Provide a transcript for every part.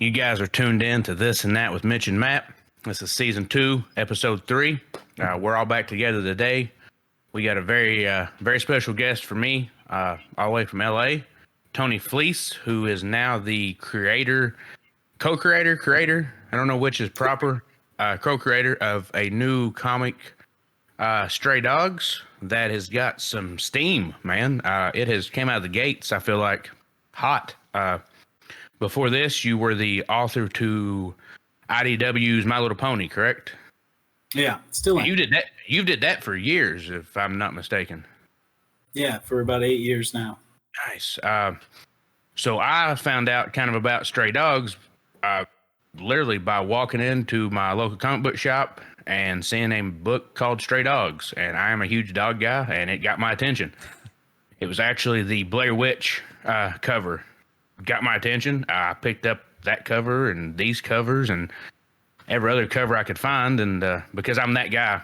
You guys are tuned in to This and That with Mitch and Matt. This is season 2, episode 3. We're all back together today. We got a very special guest for me, all the way from LA, Tony Fleecs, who is now the creator. I don't know which is proper, co-creator of a new comic, Stray Dogs, that has got some steam, man. It has came out of the gates, I feel like, hot. Before this, you were the author to IDW's My Little Pony, correct? Yeah, still. You did that. You did that for years, if I'm not mistaken. Yeah, for about 8 years now. Nice. So I found out kind of about Stray Dogs, literally by walking into my local comic book shop and seeing a book called Stray Dogs, and I am a huge dog guy, and it got my attention. It was actually the Blair Witch cover. Got my attention. I picked up that cover and these covers and every other cover I could find. And because I'm that guy,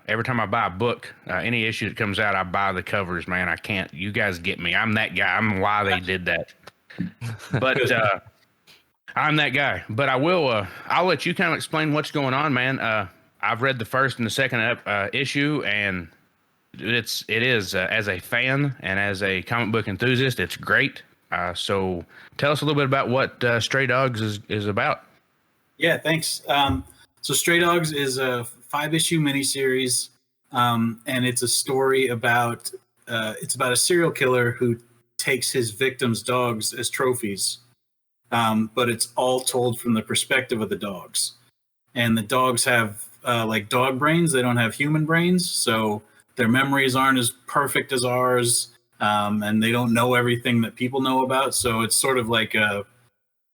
every time I buy a book, any issue that comes out, I buy the covers, man. I can't. You guys get me. I'm that guy. I'm why they did that. But I'm that guy. But I'll let you kind of explain what's going on, man. I've read the first and the second issue, and it is as a fan and as a comic book enthusiast, it's great. So tell us a little bit about what Stray Dogs is about. Yeah, thanks. So Stray Dogs is a 5-issue miniseries, and it's a story about a serial killer who takes his victims' dogs as trophies, but it's all told from the perspective of the dogs. And the dogs have like dog brains; they don't have human brains, so their memories aren't as perfect as ours. And they don't know everything that people know about. So it's sort of like, did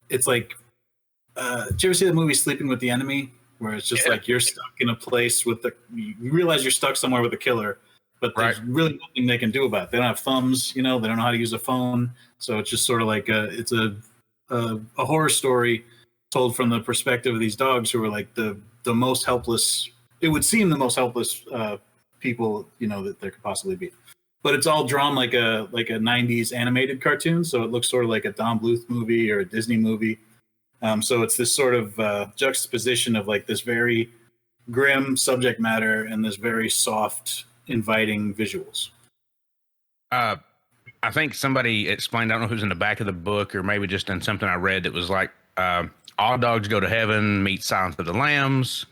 you ever see the movie Sleeping with the Enemy? Where it's just like you're stuck in a place with you realize you're stuck somewhere with a killer, but there's really nothing they can do about it. They don't have thumbs, they don't know how to use a phone. So it's just sort of like it's a horror story told from the perspective of these dogs who are like the most helpless. It would seem the most helpless people, that there could possibly be. But it's all drawn like a 90s animated cartoon, so it looks sort of like a Don Bluth movie or a Disney movie. So it's this sort of juxtaposition of like this very grim subject matter and this very soft, inviting visuals. I think somebody explained, I don't know who's in the back of the book or maybe just in something I read that was like, all dogs go to heaven, meet Silence of the Lambs.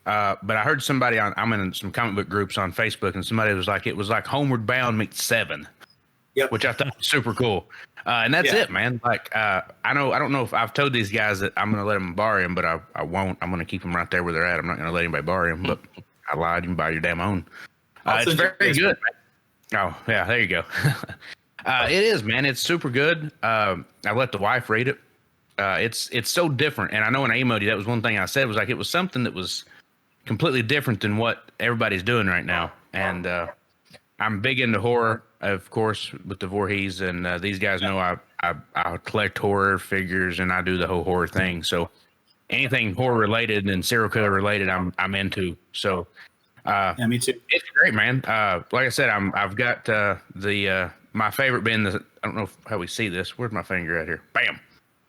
But I heard somebody I'm in some comic book groups on Facebook, and somebody was like, it was like Homeward Bound meets Seven, which I thought was super cool. And that's it, man. Like, I don't know if I've told these guys that I'm going to let them borrow him, but I won't. I'm going to keep them right there where they're at. I'm not going to let anybody borrow him, but I lied. You can buy your damn own. It's very good. Oh yeah. There you go. It is, man. It's super good. I let the wife read it. It's so different. And I know in Amody, that was one thing I said was like, it was something that was completely different than what everybody's doing right now. And I'm big into horror, of course, with the Voorhees, and these guys know I collect horror figures and I do the whole horror thing. So anything horror related and serial killer related, I'm into. So yeah, me too. It's great, man. Like I said, I've got my favorite being I don't know how we see this. Where's my finger at here? Bam.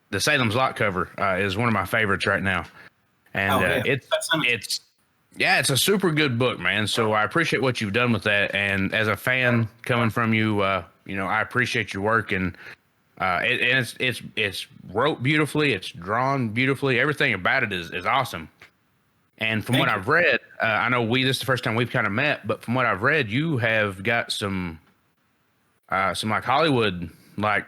The Salem's Lot cover is one of my favorites right now, and it's a super good book, man. So I appreciate what you've done with that. And as a fan coming from you, I appreciate your work. And it's wrote beautifully. It's drawn beautifully. Everything about it is awesome. And from what I've read, I know this is the first time we've kind of met, but from what I've read, you have got some like Hollywood, like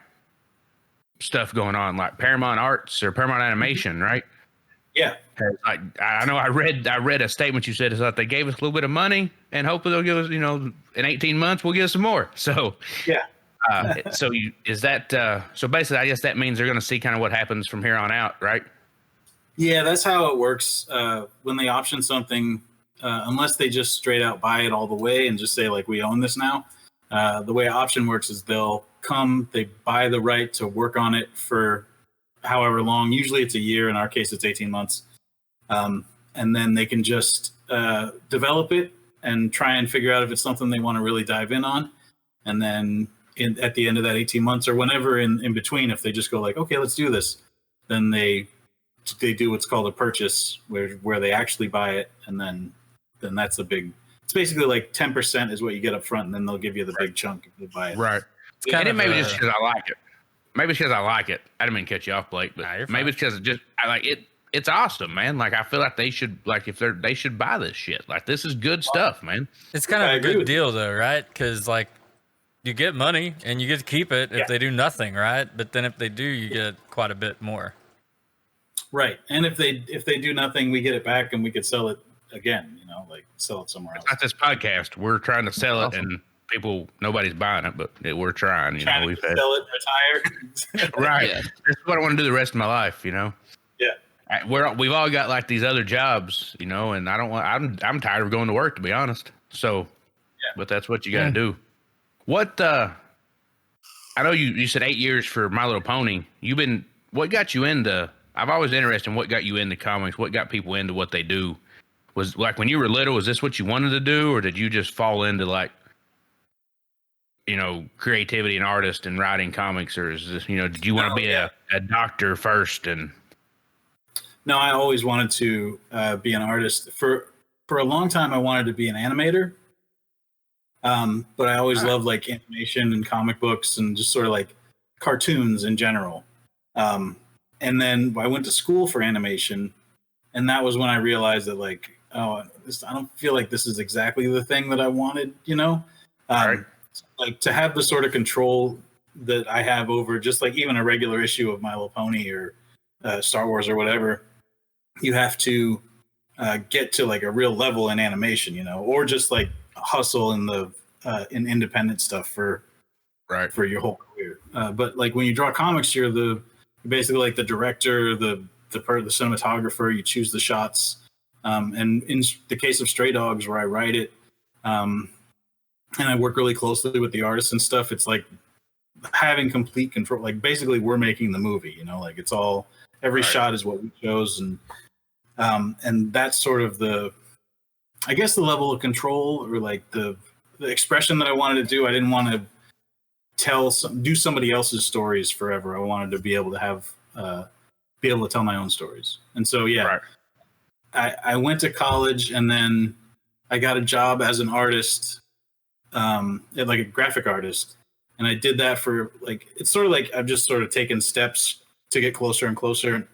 stuff going on, like Paramount Arts or Paramount Animation, right? Yeah. Like, I know I read a statement you said is that they gave us a little bit of money and hopefully they'll give us, in 18 months, we'll get some more. So, yeah. So basically, I guess that means they're going to see kind of what happens from here on out, right? Yeah, that's how it works. When they option something, unless they just straight out buy it all the way and just say like, we own this now. The way option works is they buy the right to work on it for however long. Usually it's a year. In our case, it's 18 months. And then they can just develop it and try and figure out if it's something they want to really dive in on. And then at the end of that 18 months or whenever in between, if they just go like, okay, let's do this, then they do what's called a purchase, where they actually buy it, and then that's a big. It's basically like 10% is what you get up front, and then they'll give you the big chunk if you buy it. Right. And it maybe just because I like it. Maybe it's because I like it. I didn't mean to cut you off, Blake, but maybe it's because I like it. It's awesome, man. Like I feel like they should they should buy this shit. Like this is good stuff, man. It's kind of a good deal though, right? Because like you get money and you get to keep it if they do nothing, right? But then if they do, you get quite a bit more. Right. And if they do nothing, we get it back and we could sell it again, like sell it somewhere else. It's not this podcast. We're trying to sell it and nobody's buying it, but we're trying, we've had sell it, retire. Right. Yeah. That's what I want to do the rest of my life, Yeah. We've all got like these other jobs, and I don't want, I'm tired of going to work, to be honest. So, but that's what you got to do. What, I know you said 8 years for My Little Pony. What got you into, I've always been interested in what got you into comics, what got people into what they do. Was like when you were little, was this what you wanted to do, or did you just fall into like, creativity and artist and writing comics, or is this, did you want to be a doctor first? And no, I always wanted to be an artist. For a long time, I wanted to be an animator. But I always loved like animation and comic books and just sort of like cartoons in general. And then I went to school for animation, and that was when I realized that like, I don't feel like this is exactly the thing that I wanted, Right. Like to have the sort of control that I have over just like even a regular issue of My Little Pony or Star Wars or whatever, you have to get to like a real level in animation, or just like hustle in the in independent stuff for your whole career. But like when you draw comics, you're basically like the director, the cinematographer. You choose the shots, and in the case of Stray Dogs, where I write it, and I work really closely with the artists and stuff, it's like having complete control. Like basically, we're making the movie. Like it's all every shot is what we chose, and that's sort of I guess the level of control or like the expression that I wanted to do. I didn't want to do somebody else's stories forever. I wanted to be able to tell my own stories. And so, I went to college, and then I got a job as an artist, like a graphic artist. And I did that for like, it's sort of like, I've just sort of taken steps to get closer and closer.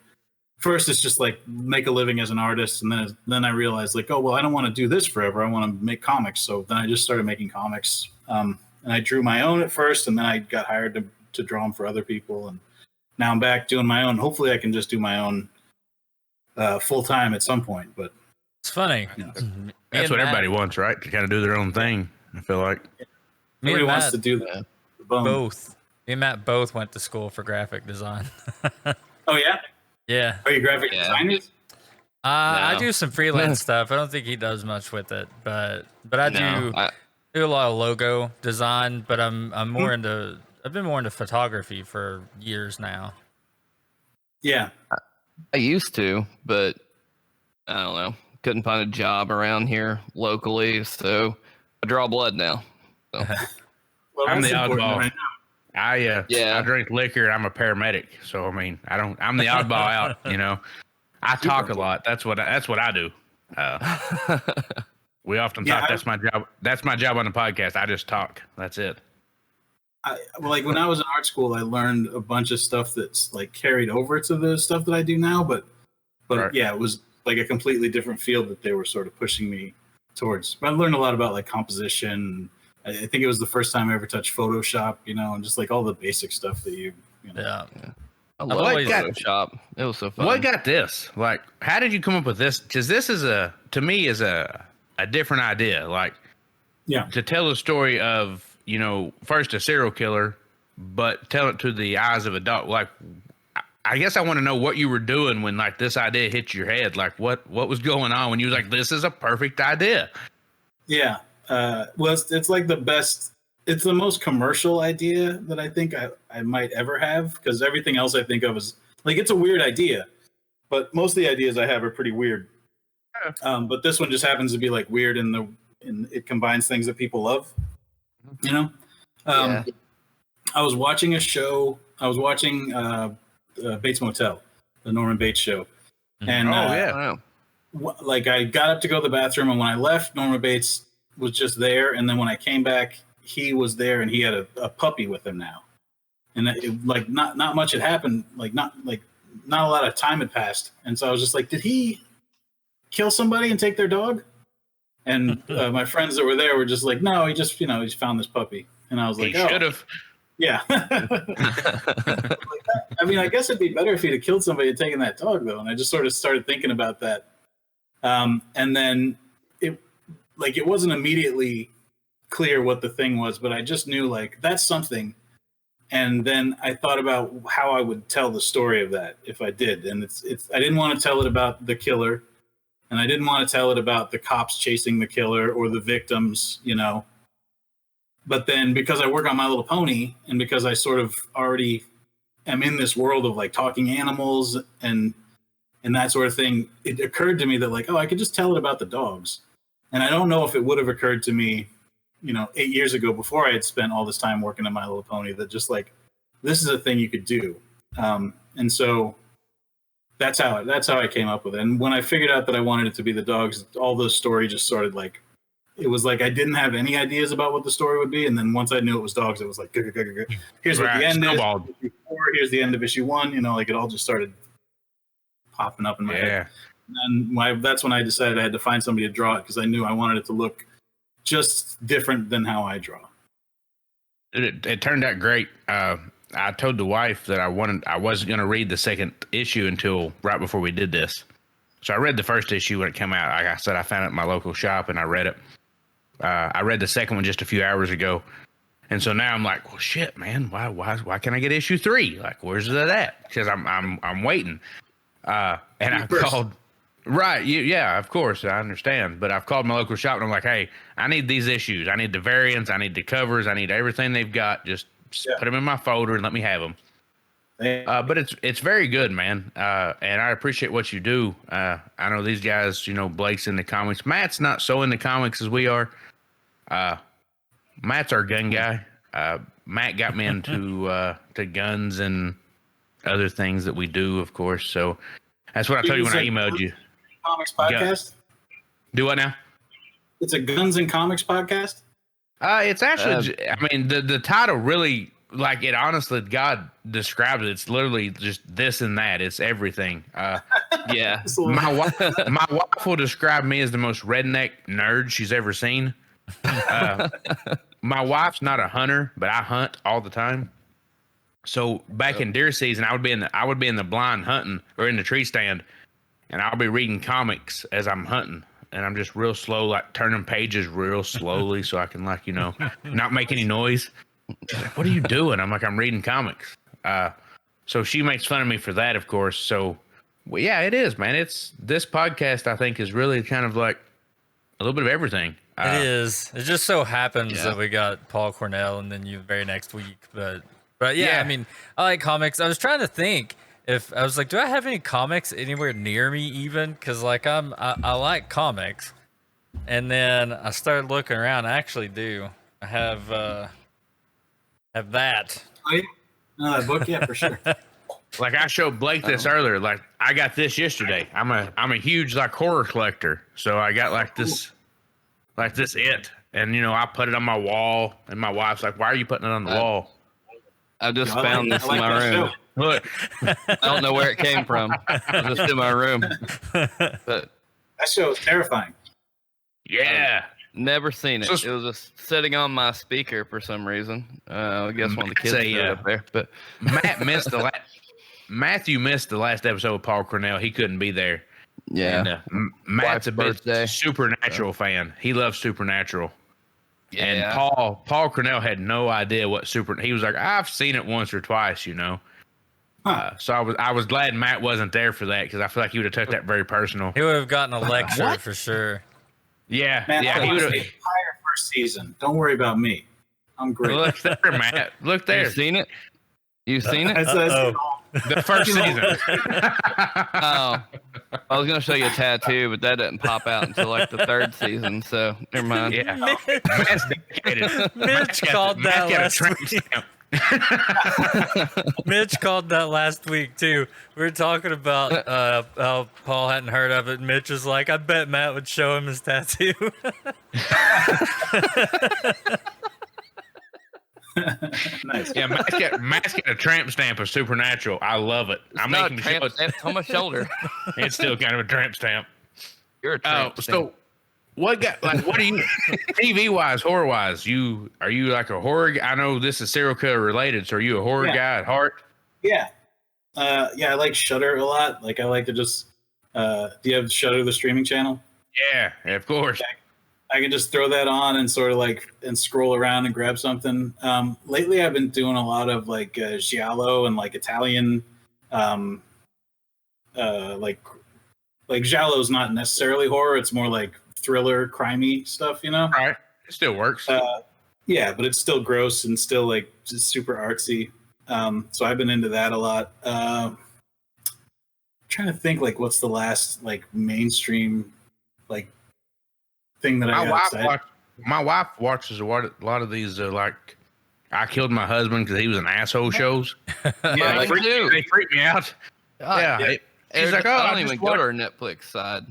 First, it's just like make a living as an artist. And then I realized like, oh, well, I don't want to do this forever. I want to make comics. So then I just started making comics. And I drew my own at first, and then I got hired to draw them for other people. And now I'm back doing my own. Hopefully I can just do my own full time at some point. But it's funny. That's what everybody wants, right? To kind of do their own thing. I feel like nobody wants to do that. Both. Me and Matt both went to school for graphic design. Oh yeah. Yeah. Are you graphic designers? No. I do some freelance stuff. I don't think he does much with it, but I do a lot of logo design. But I'm more into. I've been more into photography for years now. Yeah, I used to, but I don't know. Couldn't find a job around here locally, so I draw blood now. So. Well, I'm the oddball. Right I drink liquor. I'm a paramedic, so I mean, I'm the oddball out. I talk a lot. That's what I do. We often talk. That's my job. That's my job on the podcast. I just talk. That's it. Like when I was in art school, I learned a bunch of stuff that's like carried over to the stuff that I do now. But yeah, it was like a completely different field that they were sort of pushing me towards. But I learned a lot about like composition. I think it was the first time I ever touched Photoshop, and just like all the basic stuff that you know. Yeah. I love Photoshop. It was so fun. What got this? Like, how did you come up with this? Because this is to me is a different idea. Like, to tell a story of, first a serial killer, but tell it to the eyes of a dog. Like, I guess I want to know what you were doing when like this idea hit your head. Like, what was going on when you was like, this is a perfect idea? Yeah. Well, it's like the best. It's the most commercial idea that I think I might ever have, because everything else I think of is like, it's a weird idea, but most of the ideas I have are pretty weird. But this one just happens to be like weird in it combines things that people love, I was watching a show. I was watching Bates Motel, the Norman Bates show. And like I got up to go to the bathroom, and when I left, Norman Bates was just there. And then when I came back, he was there, and he had a puppy with him now. And like not much had happened, not a lot of time had passed. And so I was just like, did he kill somebody and take their dog? And my friends that were there were just like, no, he just he found this puppy. And I was like, he should have. Yeah. I mean, I guess it'd be better if he'd have killed somebody and taken that dog, though. And I just sort of started thinking about that. And then it wasn't immediately clear what the thing was, but I just knew like that's something. And then I thought about how I would tell the story of that if I did. And I didn't want to tell it about the killer, and I didn't want to tell it about the cops chasing the killer or the victims, But then because I work on My Little Pony, and because I sort of already am in this world of like talking animals and that sort of thing, it occurred to me that like, oh, I could just tell it about the dogs. And I don't know if it would have occurred to me, 8 years ago before I had spent all this time working on My Little Pony, that just like, this is a thing you could do. And so that's how I came up with it. And when I figured out that I wanted it to be the dogs, all the story just started like, it was like I didn't have any ideas about what the story would be, and then once I knew it was dogs, it was like, here's what the end is. Here's the end of issue 1. Like it all just started popping up in my head. And that's when I decided I had to find somebody to draw it, because I knew I wanted it to look just different than how I draw. It turned out great. I told the wife that I wasn't going to read the second issue until right before we did this. So I read the first issue when it came out. Like I said, I found it at my local shop and I read it. I read the second one just a few hours ago. And so now I'm like, well, shit, man, why can't I get issue 3? Like, where's that at? Because I'm waiting. And I called. Right. Yeah, of course. I understand. But I've called my local shop and I'm like, hey, I need these issues. I need the variants. I need the covers. I need everything they've got. Just put them in my folder and let me have them. But it's very good, man. And I appreciate what you do. I know these guys, Blake's in the comics. Matt's not so in the comics as we are. Matt's our gun guy. Matt got me into to guns and other things that we do, of course. So that's what I told you when I emailed you. Comics podcast? Do what now? It's a guns and comics podcast? It's actually, the title really, like, it honestly, God describes it. It's literally just this and that. It's everything. Yeah. My wife will describe me as the most redneck nerd she's ever seen. My wife's not a hunter, but I hunt all the time. So back in deer season, I would be in the blind hunting or in the tree stand, and I'll be reading comics as I'm hunting. And I'm just real slow, like turning pages real slowly so I can, like, not make any noise. She's like, what are you doing? I'm like, I'm reading comics. So she makes fun of me for that, of course. So, well, yeah, it is, man. This podcast, I think, is really kind of like a little bit of everything. It is. It just so happens that we got Paul Cornell and then you the very next week. But yeah, I mean, I like comics. I was trying to think if I was like, do I have any comics anywhere near me even? Because like I like comics. And then I started looking around. I actually do. I have that. Oh, yeah. No, that book, yeah, for sure. Like I showed Blake this earlier. Like I got this yesterday. I'm a huge like horror collector. So I got like this It. And I put it on my wall and my wife's like, why are you putting it on the wall? I just found this in my room. Look, I don't know where it came from. It's just in my room. But that show is terrifying. Yeah. Never seen it. It was just sitting on my speaker for some reason. I guess one of the kids put it up there. But Matthew missed the last episode with Paul Cornell. He couldn't be there. Yeah. And, Matt's a big Supernatural fan. He loves Supernatural. Yeah. And Paul Cornell had no idea what he was like, I've seen it once or twice, So I was glad Matt wasn't there for that, because I feel like he would have took that very personal. He would have gotten a lecture for sure. Yeah, Matt, he would have. The entire first season. Don't worry about me. I'm great. Look there, Matt. Look there. You've seen it? You've seen it? The first season. Oh, I was gonna show you a tattoo, but that didn't pop out until like the third season. So never mind. Yeah, Matt's dedicated. Mitch called that last week. Mitch called that last week too. We were talking about how Paul hadn't heard of it. Mitch was like, "I bet Matt would show him his tattoo." Nice. Yeah, Matt's got a tramp stamp of Supernatural. I love it. I'm Not making a tramp sure stamp on my shoulder. it's still kind of a tramp stamp. You're a tramp stamp. So what do you TV wise, horror wise? Are you like a horror guy? I know this is serial killer related, so are you a horror guy at heart? Yeah. I like Shudder a lot. Like I like to just do you have Shudder, the streaming channel? Yeah, of course. I can just throw that on and sort of and scroll around and grab something. Lately I've been doing a lot of like giallo and like Italian like giallo's not necessarily horror, it's more like thriller, crimey stuff, you know? All right. It still works. Yeah, but it's still gross and still like just super artsy. So I've been into that a lot. Trying to think like what's the last like mainstream like thing that my wife watches a lot of these like I Killed My Husband because he was an asshole shows. Yeah, they freak me out. God, yeah. She's like, I don't even go to our Netflix side.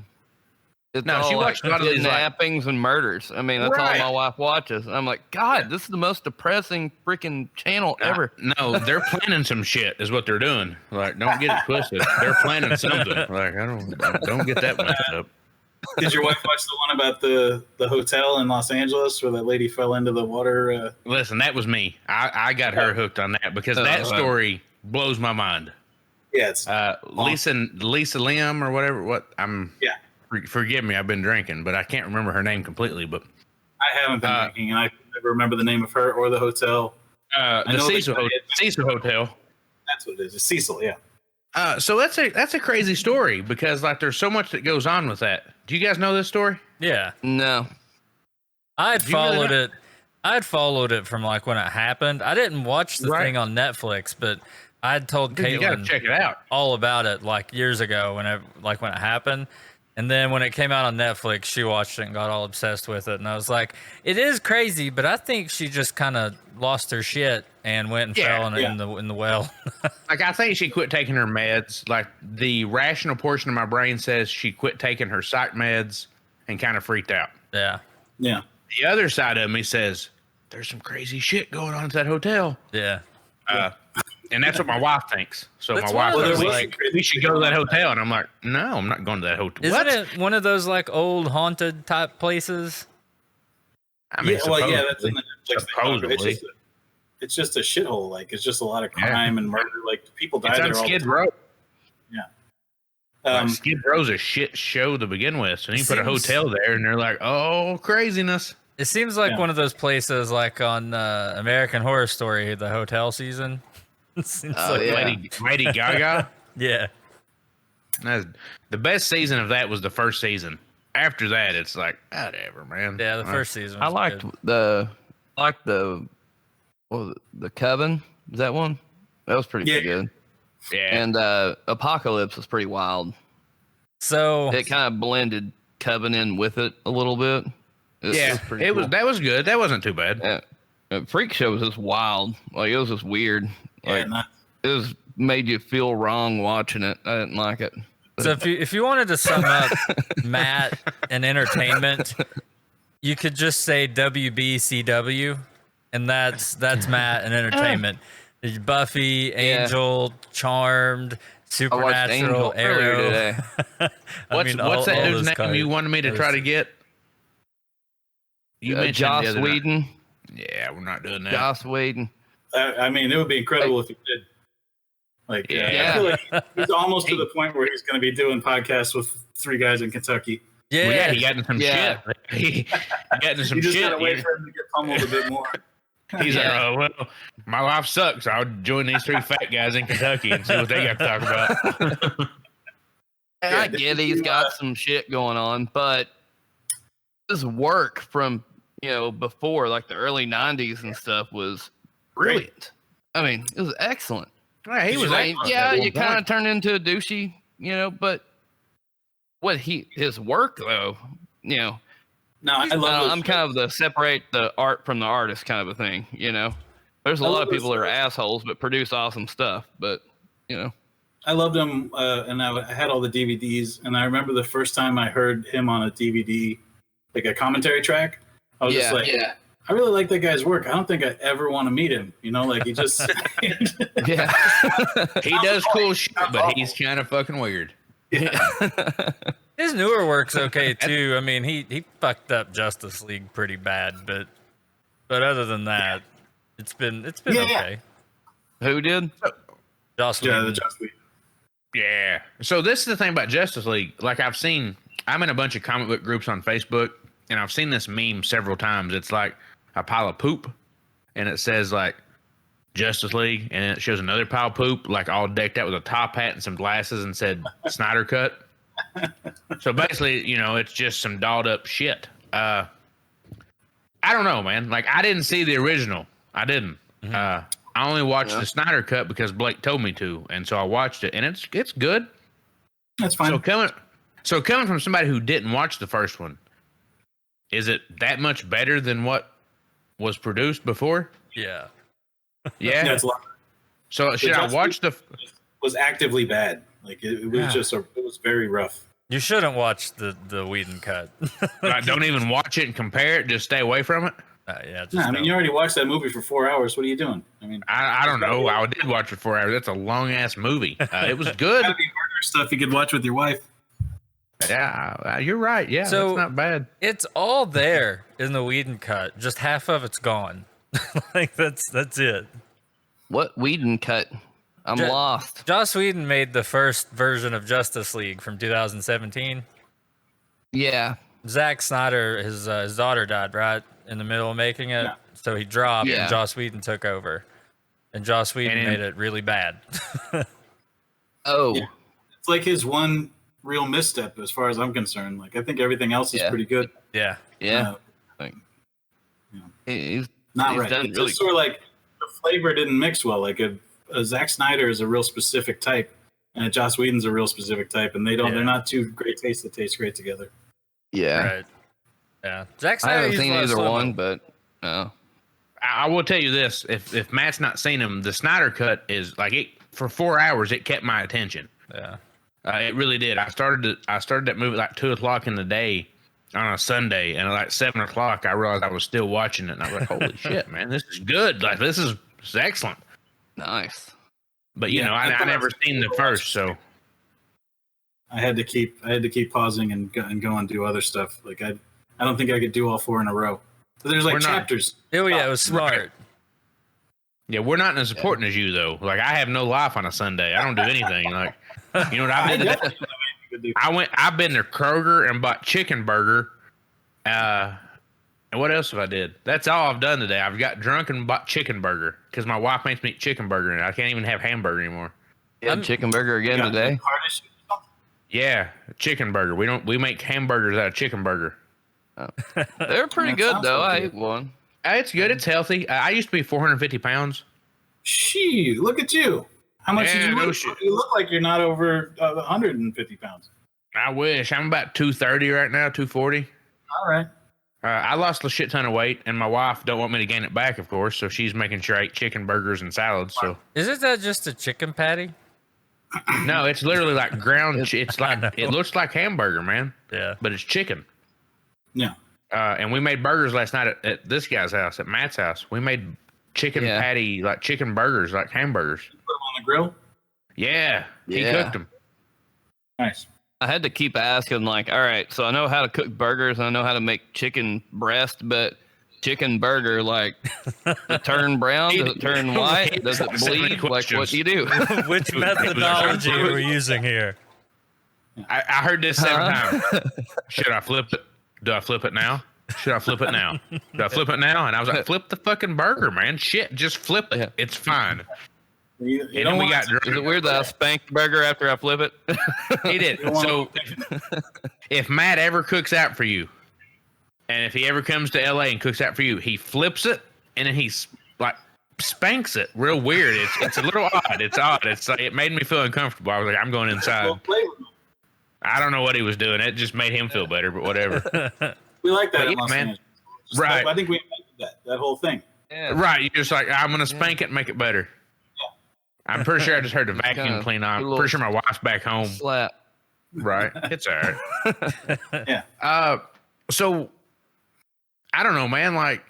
It's no, all she watched like a lot of these kidnappings and murders. I mean, that's all my wife watches. And I'm like, God, this is the most depressing freaking channel ever. No, they're planning some shit, is what they're doing. Like, don't get it twisted. They're planning something. Like, don't get that messed up. Did your wife watch the one about the hotel in Los Angeles where that lady fell into the water? Listen, that was me. I got her hooked on that because that story blows my mind. Yeah, it's Lisa Lim or whatever. Yeah. Forgive me, I've been drinking, but I can't remember her name completely. But I haven't been drinking, and I never remember the name of her or the hotel. The Cecil Hotel. That's what it is. It's Cecil, yeah. So that's a crazy story because like there's so much that goes on with that. Do you guys know this story? Yeah. No. I had followed it. I had followed it from like when it happened. I didn't watch the thing on Netflix, but I had told Caitlin you gotta check it out. all about it like years ago when it happened. And then when it came out on Netflix, she watched it and got all obsessed with it. And I was like, it is crazy, but I think she just kind of lost her shit and went and fell in the well. Like, I think she quit taking her meds. Like, the rational portion of my brain says she quit taking her psych meds and kind of freaked out. Yeah. Yeah. The other side of me says, there's some crazy shit going on at that hotel. Yeah. And that's what my wife thinks. So That's my wife one of was those, like, we should go to that hotel. And I'm like, no, I'm not going to that hotel. Isn't it one of those like old haunted type places? I mean, that's in the Netflix supposedly. It's just a shithole. Like, it's just a lot of crime and murder. Like, people die It's there on all the Skid time. Row. Yeah. Skid Row's a shit show to begin with. So you put a hotel there and they're like, oh, craziness. It seems like one of those places like on American Horror Story, the hotel season. Lady Gaga. Yeah. The best season of that was the first season. After that, it's like, whatever, man. Yeah, the first season. I liked the Coven. Is that one? That was pretty good. Yeah. And Apocalypse was pretty wild. So it kind of blended Coven in with it a little bit. That was good. That wasn't too bad. Yeah. Freak Show was just wild. Like, it was just weird. Like, it made you feel wrong watching it. I didn't like it. So if you wanted to sum up Matt and entertainment, you could just say WBCW, and that's Matt and entertainment. Buffy, Angel, Charmed, Supernatural, Arrow. Today. What's that dude's name you wanted me to try to get? You mentioned Joss Whedon. Yeah, we're not doing that. Joss Whedon. I mean, it would be incredible if he did. Like, I feel like he's almost to the point where he's going to be doing podcasts with three guys in Kentucky. Yeah, well, he got into some shit. He got into some you just shit. gotta wait for him to get pummeled a bit more. He's like, oh, well, my life sucks. I'll join these three fat guys in Kentucky and see what they got to talk about. I get he's got some shit going on, but his work from before, like the early '90s and stuff, was brilliant. I mean, it was excellent. Yeah, he was. You kind of turned into a douchey, but his work though, No, I love. I'm kind of the separate the art from the artist kind of a thing, There's a lot of people that are assholes, but produce awesome stuff. But I loved him, and I had all the DVDs. And I remember the first time I heard him on a DVD, like a commentary track. I was just like, I really like that guy's work. I don't think I ever want to meet him. Like he just, yeah, he does cool shit, but he's kind of fucking weird. Yeah. His newer work's okay too. I mean, he fucked up Justice League pretty bad, but other than that, it's been okay. Who did? Joss Whedon. the Justice League. Yeah. So this is the thing about Justice League. Like I'm in a bunch of comic book groups on Facebook, and I've seen this meme several times. It's like a pile of poop, and it says like Justice League, and it shows another pile of poop, like all decked out with a top hat and some glasses, and said Snyder Cut. So basically, it's just some dolled up shit. I don't know, man. Like I didn't see the original. I didn't. I only watched the Snyder Cut because Blake told me to, and so I watched it, and it's good. That's fine. So coming from somebody who didn't watch the first one, is it that much better than what was produced before? Yeah. Yeah. It's a lot. So should I watch was actively bad. Like it was it was very rough. You shouldn't watch the Whedon cut. Don't even watch it and compare it. Just stay away from it. I mean, you already watched that movie for 4 hours. What are you doing? I mean, I don't know. I did watch it 4 hours. That's a long ass movie. It was good. Gotta be harder stuff you could watch with your wife. Yeah, you're right. Yeah, so that's not bad. It's all there in the Whedon cut. Just half of it's gone. Like that's it. What Whedon cut? I'm lost. Joss Whedon made the first version of Justice League from 2017. Yeah. Zack Snyder, his daughter died right in the middle of making it, so he dropped, and Joss Whedon took over, and Joss Whedon made it really bad. It's like his one real misstep, as far as I'm concerned. Like I think everything else is pretty good. Yeah. He's not right. It's just sort of like the flavor didn't mix well. Like a Zack Snyder is a real specific type, and a Joss Whedon's a real specific type, and they're not two great tastes that taste great together. Yeah. Right. Yeah. Zack Snyder, I haven't seen either one, but no. I will tell you this: if Matt's not seen them, the Snyder Cut is like it for 4 hours. It kept my attention. Yeah. It really did. I started that movie like 2:00 in the day on a Sunday, and at like 7:00, I realized I was still watching it, and I was like, "Holy shit, man, this is good! Like this is excellent." Nice. But I never seen the first, so I had to keep pausing and go and do other stuff. Like I don't think I could do all 4 in a row. But there's like chapters. Oh yeah, it was smart. Right. Yeah, we're not as important as you though. Like I have no life on a Sunday. I don't do anything. Like you know what I did? I've been to Kroger and bought chicken burger. And what else have I did? That's all I've done today. I've got drunk and bought chicken burger because my wife makes me eat chicken burger, and I can't even have hamburger anymore. You had chicken burger again today? Yeah, chicken burger. We make hamburgers out of chicken burger. Oh. They're pretty good though. I ate one. It's good. It's healthy. I used to be 450 pounds. Shit, look at you. How much did you lose? You look like you're not over 150 pounds. I wish. I'm about 230 right now, 240. All right. I lost a shit ton of weight, and my wife don't want me to gain it back, of course. So she's making sure I eat chicken burgers and salads. So isn't that just a chicken patty? No, it's literally like ground. It's like it looks like hamburger, man. Yeah, but it's chicken. Yeah. And we made burgers last night at this guy's house, at Matt's house. We made chicken patty, like chicken burgers, like hamburgers. You put them on the grill? Yeah. He cooked them. Nice. I had to keep asking, like, all right, so I know how to cook burgers, and I know how to make chicken breast, but chicken burger, like, does it turn brown? Does it turn white? Does it bleed? Like, what do you do? Which methodology are we using here? I heard this 7 times. Should I flip it? Do I flip it now? Should I flip it now? Do I flip it now? And I was like, flip the fucking burger, man. Shit, just flip it. Yeah. It's fine. You and then we got drunk. Is it weird that I spanked the burger after I flip it? He did. So if Matt ever cooks out for you, and if he ever comes to LA and cooks out for you, he flips it and then he's like spanks it real weird. It's a little odd. It's odd. It's like, it made me feel uncomfortable. I was like, I'm going inside. I don't know what he was doing. It just made him feel better, but whatever. We like that, man. Right? I think we invented that whole thing. Yeah. Right. You're just like, I'm going to spank it and make it better. I'm pretty sure I just heard the vacuum clean on. I'm pretty sure my wife's back home. Slap. Right. It's all right. Yeah. So I don't know, man. Like,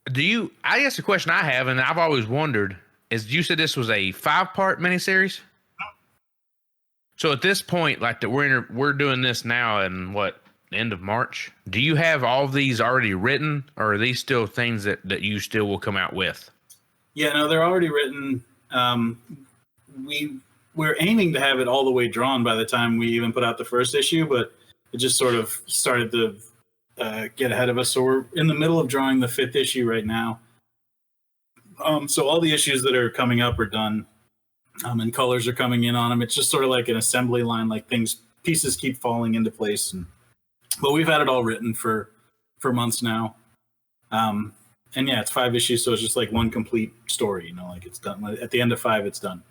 I guess the question I have, and I've always wondered, is you said this was a 5-part miniseries? So at this point, like that we're doing this now in what, end of March? Do you have all of these already written, or are these still things that you still will come out with? Yeah, no, they're already written. We're aiming to have it all the way drawn by the time we even put out the first issue, but it just sort of started to get ahead of us. So we're in the middle of drawing the 5th issue right now. So all the issues that are coming up are done, and colors are coming in on them. It's just sort of like an assembly line, like pieces keep falling into place. But we've had it all written for months now. And yeah, it's 5 issues, so it's just like one complete story, like it's done. At the end of 5, it's done.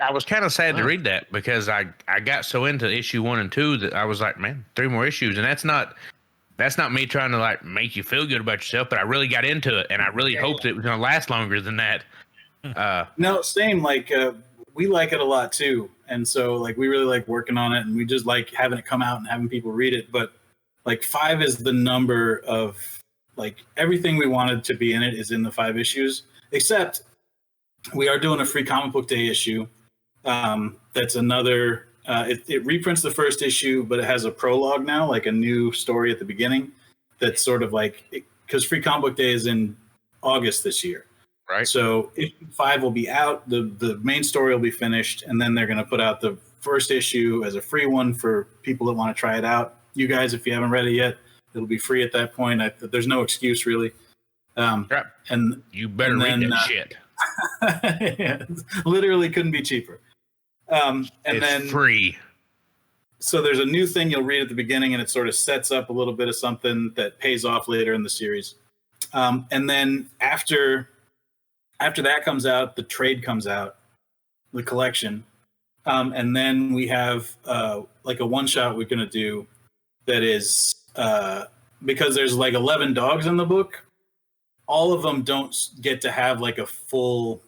I was kind of sad to read that because I got so into issue 1 and 2 that I was like, man, 3 more issues. And that's not me trying to like make you feel good about yourself, but I really got into it and I really hoped it was going to last longer than that. No, same. Like, we like it a lot too. And so like, we really like working on it and we just like having it come out and having people read it. But like 5 is the number of like everything we wanted to be in it is in the 5 issues, except we are doing a free comic book day issue. That's another, it reprints the first issue, but it has a prologue now, like a new story at the beginning. That's sort of like, because free comic book day is in August this year. Right. So issue 5 will be out, the main story will be finished, and then they're going to put out the first issue as a free one for people that want to try it out. You guys, if you haven't read it yet, it'll be free at that point. There's no excuse really. And you better read that shit. Yeah, literally couldn't be cheaper. And it's then free. So there's a new thing you'll read at the beginning, and it sort of sets up a little bit of something that pays off later in the series. And then after that comes out, the trade comes out, the collection. And then we have like a one-shot we're going to do that is because there's like 11 dogs in the book. All of them don't get to have like a full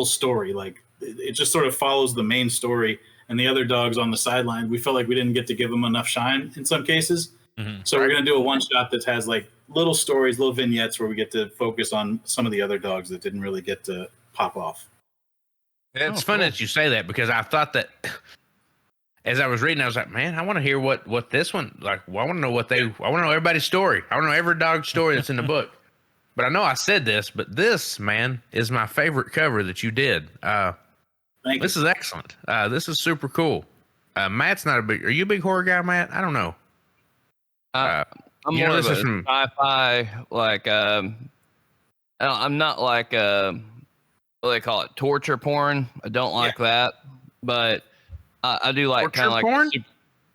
story. Like it just sort of follows the main story, and the other dogs on the sideline, we felt like we didn't get to give them enough shine in some cases. Mm-hmm. So we're going to do a one-shot that has like little stories, little vignettes where we get to focus on some of the other dogs that didn't really get to pop off. It's funny that you say that because I thought that as I was reading, I was like, man, I want to hear what this one, like, well, I want to know I want to know everybody's story. I want to know every dog's story that's in the book. But I know I said this, but this, man, is my favorite cover that you did. This is excellent. This is super cool. Matt's not are you a big horror guy, Matt? I don't know. I'm more of a sci-fi, like, I'm not like, what do they call it? Torture porn. I don't like that, but I do like kind of like porn?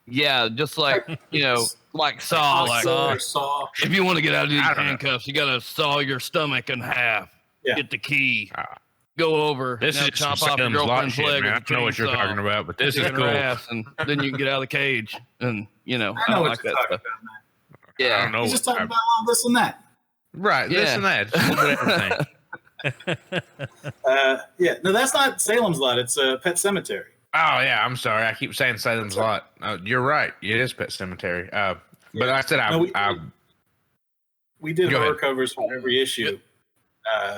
Yeah, just like like Saw. Like Saw. If you want to get out of these handcuffs, you gotta saw your stomach in half. Yeah. Get the key. Go over. This is chop off your girlfriend's leg. I don't know what you're talking about, but this is cool. And then you can get out of the cage, and I know don't what like you're that talking stuff. about. Yeah, I don't know. He's just talking about all this and that. Right, this and that. Just a little bit of everything. Yeah, no, that's not Salem's Lot. It's Pet Cemetery. Oh yeah, I'm sorry. I keep saying Salem's Lot. You're right. It is Pet Cemetery. But like I said, we did horror covers for every issue.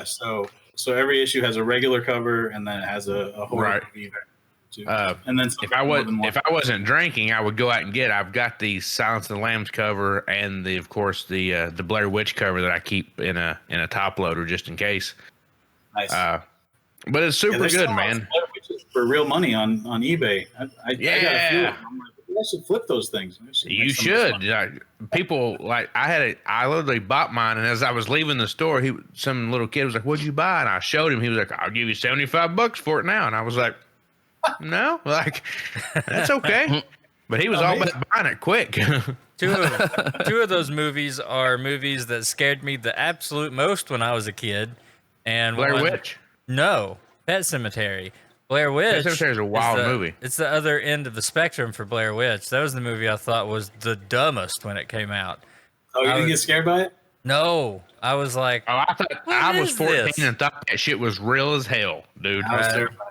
So every issue has a regular cover, and then it has a horror movie there too. And then if I wasn't drinking, I would go out and I've got the Silence of the Lambs cover and of course the Blair Witch cover that I keep in a top loader just in case. Nice. But it's super good, man. Blair Witches for real money on eBay. I got a few of them. I'm like, I should flip those things. You should. People like I literally bought mine, and as I was leaving the store, some little kid was like, "What'd you buy?" And I showed him. He was like, "I'll give you $75 for it now." And I was like, "No, like that's okay." But he was all about buying it quick. Two of those movies are movies that scared me the absolute most when I was a kid. And Blair Witch? No, Pet Cemetery. Blair Witch. Pet Cemetery is a wild movie. It's the other end of the spectrum for Blair Witch. That was the movie I thought was the dumbest when it came out. Oh, you didn't get scared by it? No, I was like, Oh, I thought I was 14 this? and thought that shit was real as hell, dude. I was terrified.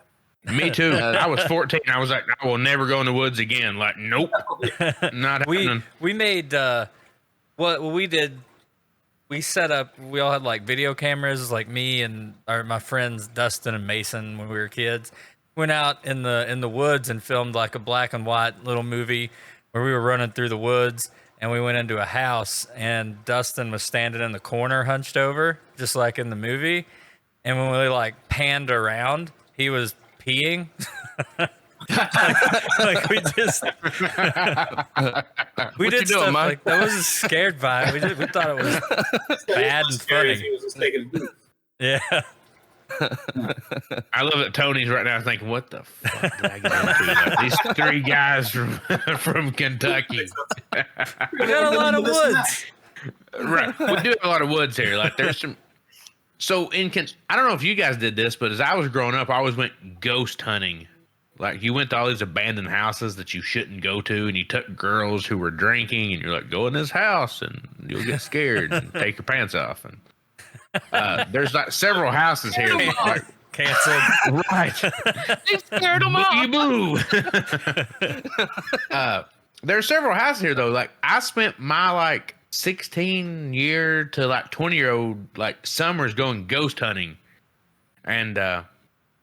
Me too. I was 14. I was like, I will never go in the woods again. Like, nope, not happening. We made what we did. We set up. We all had like video cameras, like me and my friends Dustin and Mason when we were kids. Went out in the woods and filmed like a black and white little movie where we were running through the woods. And we went into a house, and Dustin was standing in the corner, hunched over, just like in the movie. And when we like panned around, he was peeing. like we just we did stuff like that. Was scared by it. We thought it was bad and funny. He was just taking a poop. Yeah. I love that Tony's right now thinking, what the fuck did I get into? Like, these three guys from Kentucky. We got a lot of woods. Right. We do have a lot of woods here. Like there's some. So I don't know if you guys did this, but as I was growing up, I always went ghost hunting. Like you went to all these abandoned houses that you shouldn't go to, and you took girls who were drinking, and you're like, go in this house, and you'll get scared and take your pants off. And there's like several houses here. Like, canceled. Right. They scared them off. Boo. There are several houses here though. Like I spent my like 16-year to like 20-year-old like summers going ghost hunting, and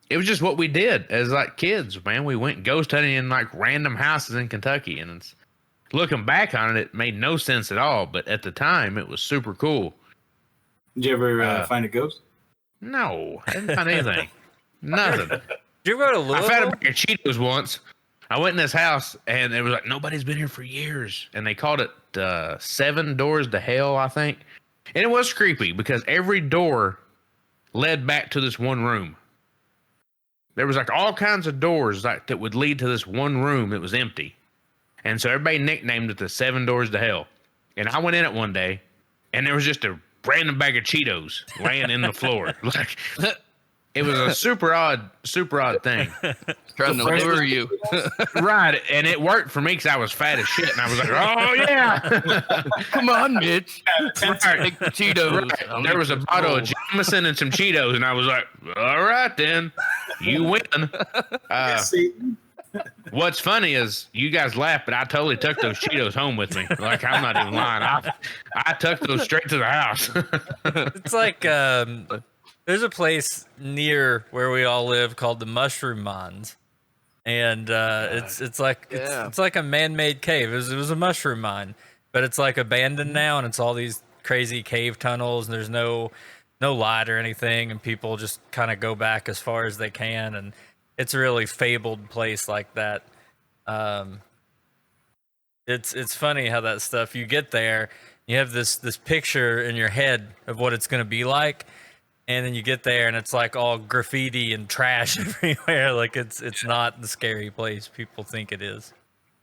it was just what we did as like kids. Man, we went ghost hunting in like random houses in Kentucky, and it's looking back on it, it made no sense at all. But at the time, it was super cool. Did you ever find a ghost? No, I didn't find anything. Nothing. Did you go to Louisville? I found a bag of Cheetos once. I went in this house, and it was like, nobody's been here for years. And they called it 7 Doors to Hell, I think. And it was creepy because every door led back to this one room. There was like all kinds of doors like that would lead to this one room that was empty. And so everybody nicknamed it the 7 Doors to Hell. And I went in it one day, and there was just a random bag of Cheetos laying in the floor. Like it was a super odd thing. Trying to lure you. Right. And it worked for me because I was fat as shit. And I was like, oh, yeah. Come on, Mitch. Right. Take the Cheetos. Right. There was a bottle of Jameson and some Cheetos. And I was like, all right, then. You win. What's funny is you guys laugh, but I totally took those Cheetos home with me. Like, I'm not even lying. I took those straight to the house. It's like there's a place near where we all live called the Mushroom Mines, and it's like a man-made cave. It was a mushroom mine, but it's like abandoned now, and it's all these crazy cave tunnels, and there's no light or anything, and people just kind of go back as far as they can, and it's a really fabled place like that. It's funny how that stuff, you get there, you have this picture in your head of what it's going to be like, and then you get there and it's like all graffiti and trash everywhere. Like it's not the scary place people think it is.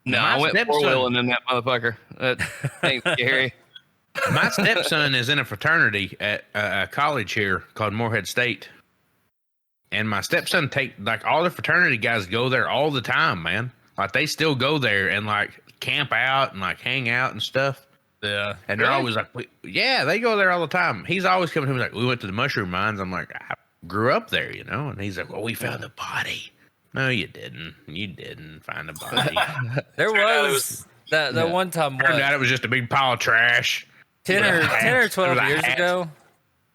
No, I went four-wheeling in that motherfucker. That ain't scary. My stepson is in a fraternity at a college here called Morehead State. And my stepson like all the fraternity guys go there all the time, man. Like they still go there and like camp out and like hang out and stuff. Yeah. And they're always like, yeah, they go there all the time. He's always coming to me like, we went to the mushroom mines. I'm like, I grew up there, you know? And he's like, well, we found a body. No, you didn't. You didn't find a body. There was that one time. Turned out it was just a big pile of trash. 10 or 12 years ago,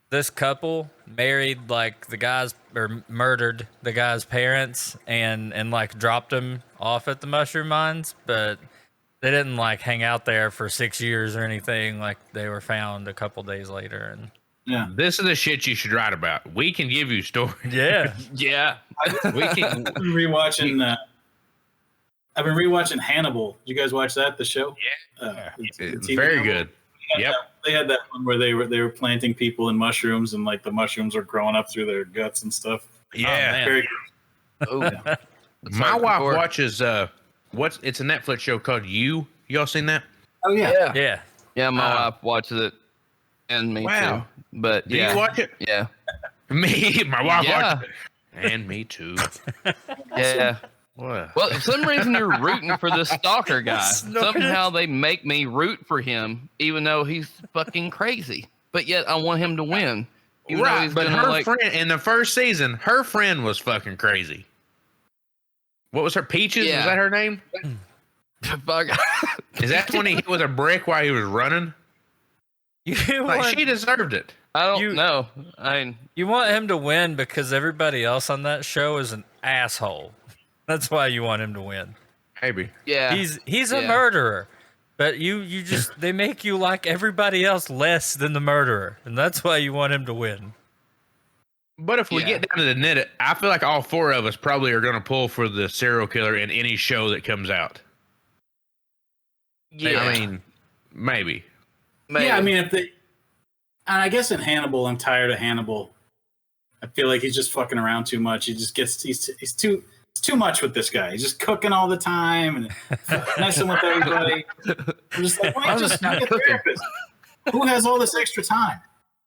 this couple married like the guy's or murdered the guy's parents and like dropped him off at the mushroom mines, but they didn't like hang out there for 6 years or anything. Like they were found a couple days later. And yeah, this is the shit you should write about. We can give you stories. Yeah. Yeah. We can. I've been rewatching Hannibal. Did you guys watch that? The show? Yeah. It's very good. Yep. They had that one where they were planting people in mushrooms, and like the mushrooms were growing up through their guts and stuff. Yeah. Very good. Oh, yeah. My wife watches it's a Netflix show called You. Y'all seen that? Oh yeah. Yeah. Yeah, my wife watches it, and me too. But Do you watch it? Yeah. My wife watches it. And me too. Yeah. What? Well, for some reason you're rooting for this stalker guy. Somehow they make me root for him, even though he's fucking crazy. but yet I want him to win. Even though Right, he's but gonna, her like, friend in the first season, her friend was fucking crazy. What was her Peaches? Yeah. Was that her name? fuck. Is that when he hit with a brick while he was running? She deserved it. I don't know. You want him to win because everybody else on that show is an asshole. That's why you want him to win. Maybe. Yeah. He's a murderer. But you just they make you like everybody else less than the murderer, and that's why you want him to win. But if we get down to the nit, I feel like all four of us probably are going to pull for the serial killer in any show that comes out. Yeah. I mean, maybe. Yeah, I mean, I guess in Hannibal, I'm tired of Hannibal. I feel like he's just fucking around too much. He's too much with this guy. He's just cooking all the time and messing with everybody. I'm just like, why just be a therapist? Who has all this extra time?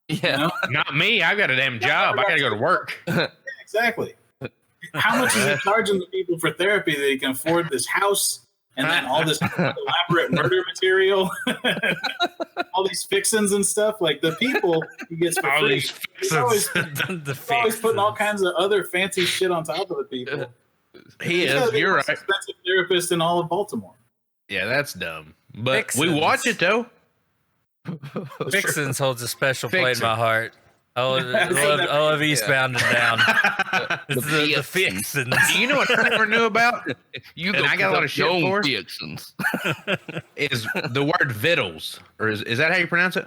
Yeah. You know? Not me. I got a damn job. I got to go to work. Yeah, exactly. How much is he charging the people for therapy that he can afford this house and then all this elaborate murder material, all these fixins and stuff? Like the people he gets for All free. these He's always The putting all kinds of other fancy shit on top of the people. He He's is. the You're most right. expensive therapist in all of Baltimore. Yeah, that's dumb. But Fixins. we watch it, though. Fixins holds a special place in Fixin'. my heart. I love Eastbound and Down. It's the Fixins. You know what I never knew about? You And I got a lot of shit for? Fixins. Is the word vittles. Or is that how you pronounce it?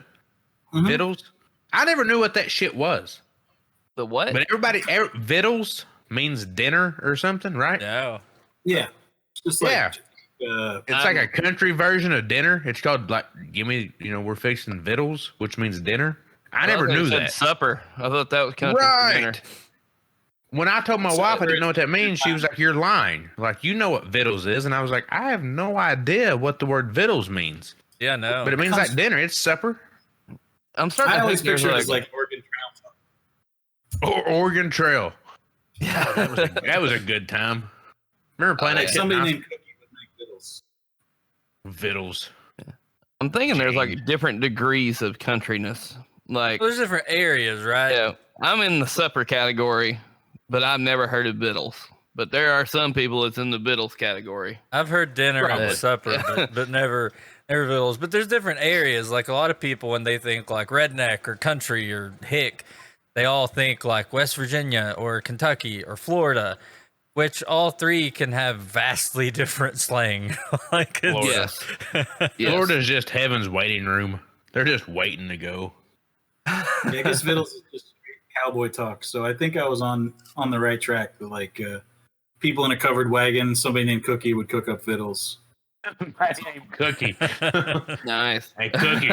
Mhm. Vittles? I never knew what that shit was. The what? But vittles means dinner or something, right? No. Yeah. It's just like, Yeah. It's like a country version of dinner. It's called like, we're fixing vittles, which means dinner. I never knew that. Supper. I thought that was country for dinner. Right. When I told my wife I didn't know what that means, she was like, "You're lying. Like, you know what vittles is." And I was like, "I have no idea what the word vittles means." Yeah, no. But it means like dinner. It's supper. I'm starting I to always think there's picture it as like Oregon Trail. Or Oregon Trail. Yeah. That was a good time. Remember playing that shit? Somebody named Cookie would make vittles. Vittles. I'm thinking there's like different degrees of countryness. Like, There's different areas, right? yeah, I'm in the supper category, but I've never heard of vittles. But there are some people that's in the vittles category. I've heard dinner Probably. and supper, but never vittles. But there's different areas. Like a lot of people, when they think like redneck or country or hick, they all think like West Virginia or Kentucky or Florida, which all three can have vastly different slang. Like Florida. Yes. Florida's just heaven's waiting room. They're just waiting to go. Yeah, I guess vittles is just straight cowboy talk. So I think I was on the right track. Like people in a covered wagon, somebody named Cookie would cook up vittles. My name Cookie. Nice. Hey, Cookie,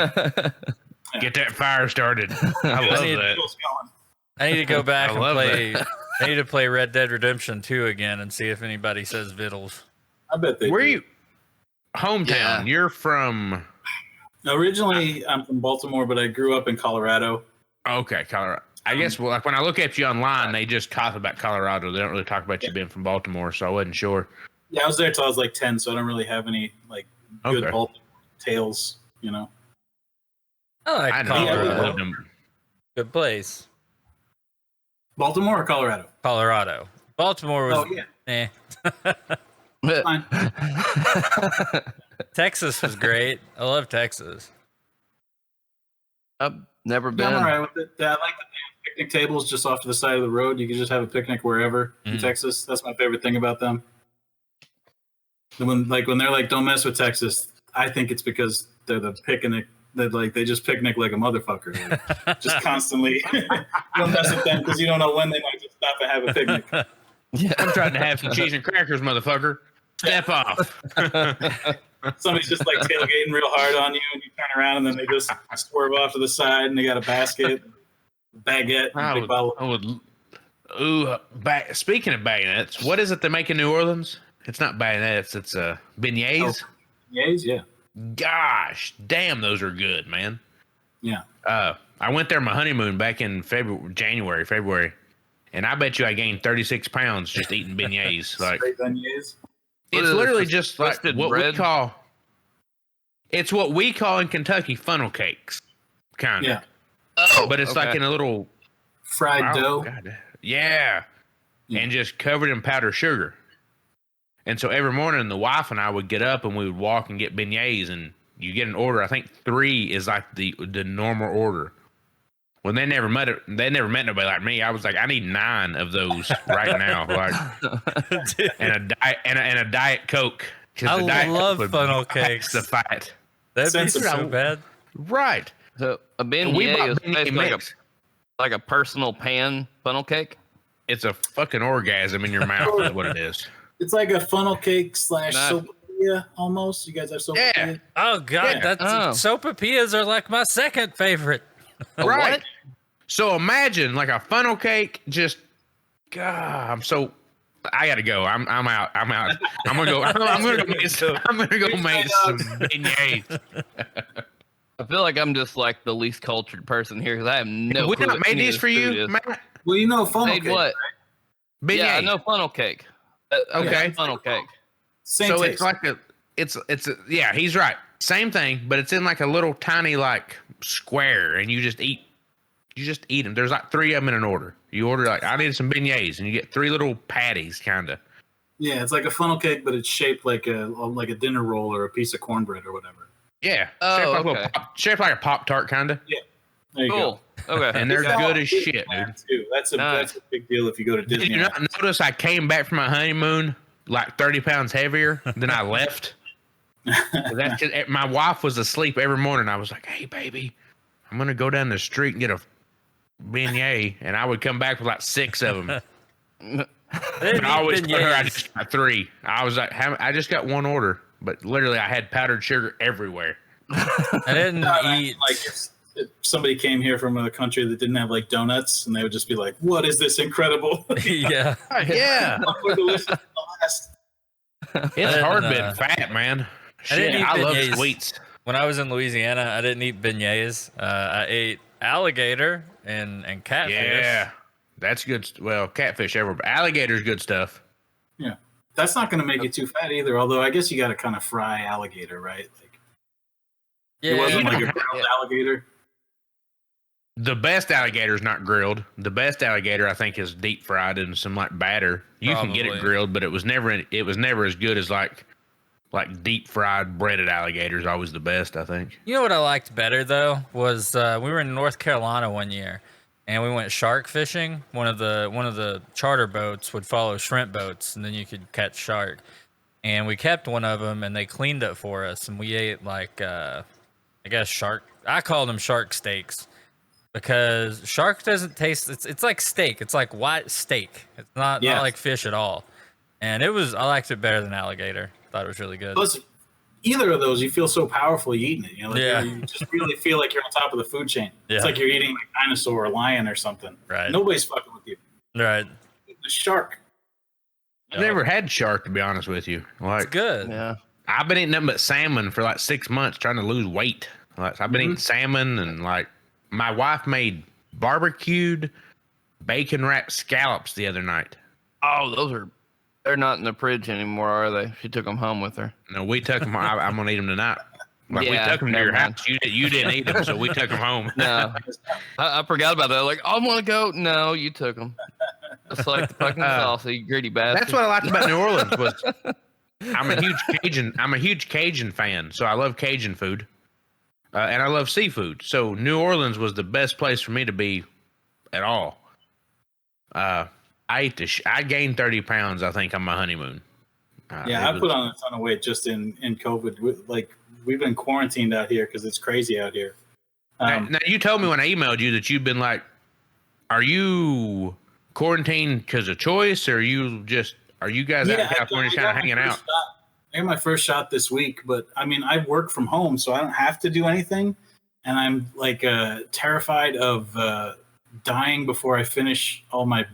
get that fire started. I love that. Vittles going. I need to go back I and love play. I need to play Red Dead Redemption 2 again and see if anybody says vittles. I bet they Where do. you? Hometown. Yeah. You're from. Originally, I'm from Baltimore, but I grew up in Colorado. Okay, Colorado. I guess like when I look at you online, they just talk about Colorado. They don't really talk about you being from Baltimore, so I wasn't sure. Yeah, I was there till I was like 10, so I don't really have any like good Okay. Baltimore tales, you know. I like I know. Colorado. Good place. Baltimore or Colorado? Colorado. Baltimore was yeah. eh. Fine. Texas was great. I love Texas. I've never Yeah, been. I'm all right with it. I like that they have picnic tables just off to the side of the road. You can just have a picnic wherever in Texas. That's my favorite thing about them. And when they're like, don't mess with Texas, I think it's because they're the picnic that like they just picnic like a motherfucker. Like, just constantly don't mess with them because you don't know when they might just stop and have a picnic. Yeah. I'm trying to have some cheese and crackers, motherfucker. Step off. Somebody's just like tailgating real hard on you, and you turn around, and then they just swerve off to the side, and they got a basket, baguette, and a big bottle. Speaking of bayonets, what is it they make in New Orleans? It's not bayonets. It's beignets. Yays, yeah. Gosh, damn, those are good, man. Yeah. I went there on my honeymoon back in February, and I bet you I gained 36 pounds just eating beignets. Like, Straight beignets. it's literally just like twisted what bread? we call. It's what we call in Kentucky funnel cakes, kind of. Yeah. but it's like in a little fried dough. God, yeah, and just covered in powdered sugar. And so every morning, the wife and I would get up and we would walk and get beignets, and you get an order. I think 3 is like the normal order. Well, they never met nobody like me. I was like, I need 9 of those right now, like, and a diet Coke. I love funnel cakes. The fight. That'd be so bad. Right. So a beignet is basically like a personal pan funnel cake. It's a fucking orgasm in your mouth. Is what it is. It's like a funnel cake / sopapilla almost. You guys have sopapilla? Yeah. Oh god, sopapillas are like my second favorite. Right. What? So imagine like a funnel cake. Just God, I gotta go. I'm out. I'm gonna go. I'm gonna go make some beignets. I feel like I'm just like the least cultured person here because I have no. We not made these for you, Matt. Well, you know funnel cake. What? Right? Yeah, I know funnel cake. Okay, funnel cake. Same taste. It's like yeah, he's right. Same thing, but it's in like a little tiny like square, and you just eat them. There's like 3 of them in an order. You order like I need some beignets, and you get 3 little patties, kind of. Yeah, it's like a funnel cake, but it's shaped like a dinner roll or a piece of cornbread or whatever. Yeah, oh, shaped like a Pop-Tart, kind of. Yeah, there you go. Okay, and they're good as shit, dude. Too. That's a big deal if you go to Disney. Did you not notice I came back from my honeymoon like 30 pounds heavier than I left? That's just, my wife was asleep every morning. I was like, "Hey, baby, I'm gonna go down the street and get a beignet," and I would come back with like 6 of them. But I always told her I just got 3. I was like, I just got 1 order, but literally I had powdered sugar everywhere. I didn't eat. Like if somebody came here from a country that didn't have like donuts, and they would just be like, "What is this incredible?" Yeah, yeah. It's hard being fat, man. Shit, I love sweets. When I was in Louisiana, I didn't eat beignets. I ate alligator and catfish. Yeah, that's good. Well, catfish but alligator's good stuff. Yeah, that's not going to make you too fat either. Although I guess you got to kind of fry alligator, right? Like, it wasn't like a grilled alligator. The best alligator is not grilled. The best alligator, I think, is deep fried in some like batter. You can get it grilled, but it was never as good as like deep fried breaded alligator is always the best, I think. You know what I liked better though was we were in North Carolina one year, and we went shark fishing. One of the charter boats would follow shrimp boats, and then you could catch shark. And we kept one of them, and they cleaned it for us, and we ate like I guess shark. I called them shark steaks. Because shark doesn't taste. It's like steak. It's like white steak. It's not like fish at all. And I liked it better than alligator. Thought it was really good. Plus, either of those, you feel so powerful eating it. You know, like you just really feel like you're on top of the food chain. Yeah. It's like you're eating like a dinosaur or a lion or something. Right. Nobody's fucking with you. Right. The shark. I've never had shark, to be honest with you. Like, it's good. Yeah. I've been eating nothing but salmon for like 6 months trying to lose weight. Like, I've been eating salmon and like. My wife made barbecued bacon wrapped scallops the other night. Oh, they're not in the fridge anymore, are they? She took them home with her. No, we took them. I'm gonna eat them tonight. Like we took them to your house. You didn't eat them, so we took them home. No, I forgot about that. Like, I want to go. No, you took them. It's like the fucking sauce, you greedy bastard. That's what I liked about New Orleans was I'm a huge Cajun fan, so I love Cajun food. And I love seafood. So New Orleans was the best place for me to be at all. I gained 30 pounds, I think, on my honeymoon. I put on a ton of weight just in COVID. We've been quarantined out here because it's crazy out here. Now, you told me when I emailed you that you've been like, are you quarantined because of choice, or are you guys out in California kind of hanging out? I got my first shot this week, but I mean, I work from home, so I don't have to do anything. And I'm like terrified of dying before I finish all my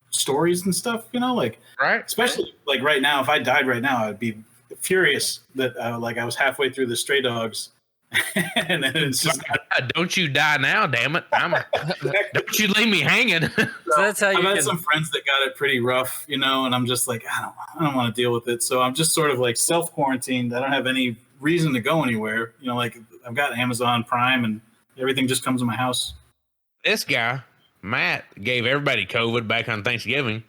stories and stuff, you know, like, right. Especially like right now, if I died right now, I'd be furious that I was halfway through the Stray Dogs. And then it's just don't you die now, damn it. Don't you leave me hanging. So that's how I've had some friends that got it pretty rough, you know, and I'm just like, I don't want to deal with it. So I'm just sort of like self-quarantined. I don't have any reason to go anywhere. You know, like I've got Amazon Prime and Everything just comes to my house. This guy, Matt, gave everybody COVID back on Thanksgiving.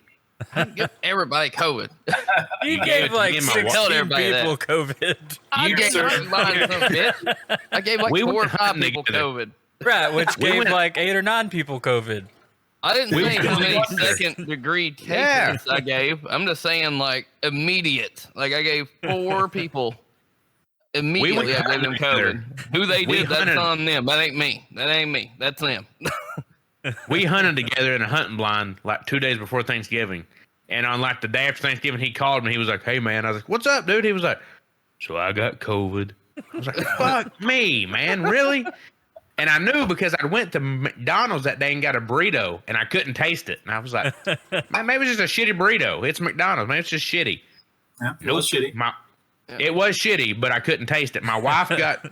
I didn't give everybody COVID. You gave like 16 people COVID. I gave like 4 or 5 people COVID. Right, which gave like 8 or 9 people COVID. I didn't say how many second-degree cases I gave. I'm just saying, like, immediate. Like, I gave 4 people immediately. I gave them COVID. Who they did, that's on them. That ain't me. That's them. We hunted together in a hunting blind like 2 days before Thanksgiving. And on like the day after Thanksgiving, he called me. He was like, "Hey, man." I was like, "What's up, dude?" He was like, "So I got COVID." I was like, "Fuck me, man. Really?" And I knew because I went to McDonald's that day and got a burrito, and I couldn't taste it. And I was like, "Man, maybe it's just a shitty burrito. It's McDonald's. Maybe it's just shitty." Yeah, it was shitty. It was shitty, but I couldn't taste it. My wife got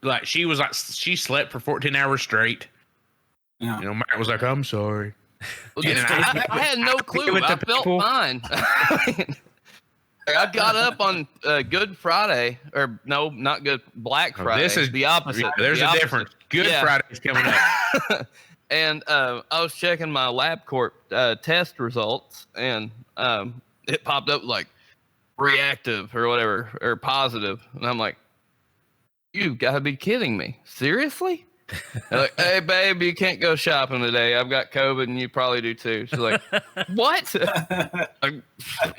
like she slept for 14 hours straight. Yeah. You know, Matt was like, "I'm sorry." Well, I had no clue. I felt fine. I got up on Good Friday, or no, not Good, Black Friday. This is the opposite. There's a difference. Good Friday's coming up. And I was checking my LabCorp test results, and it popped up like reactive or whatever, or positive. And I'm like, "You gotta be kidding me. Seriously?" Like, "Hey, babe, you can't go shopping today. I've got COVID, and you probably do too." She's like, "What?" Like,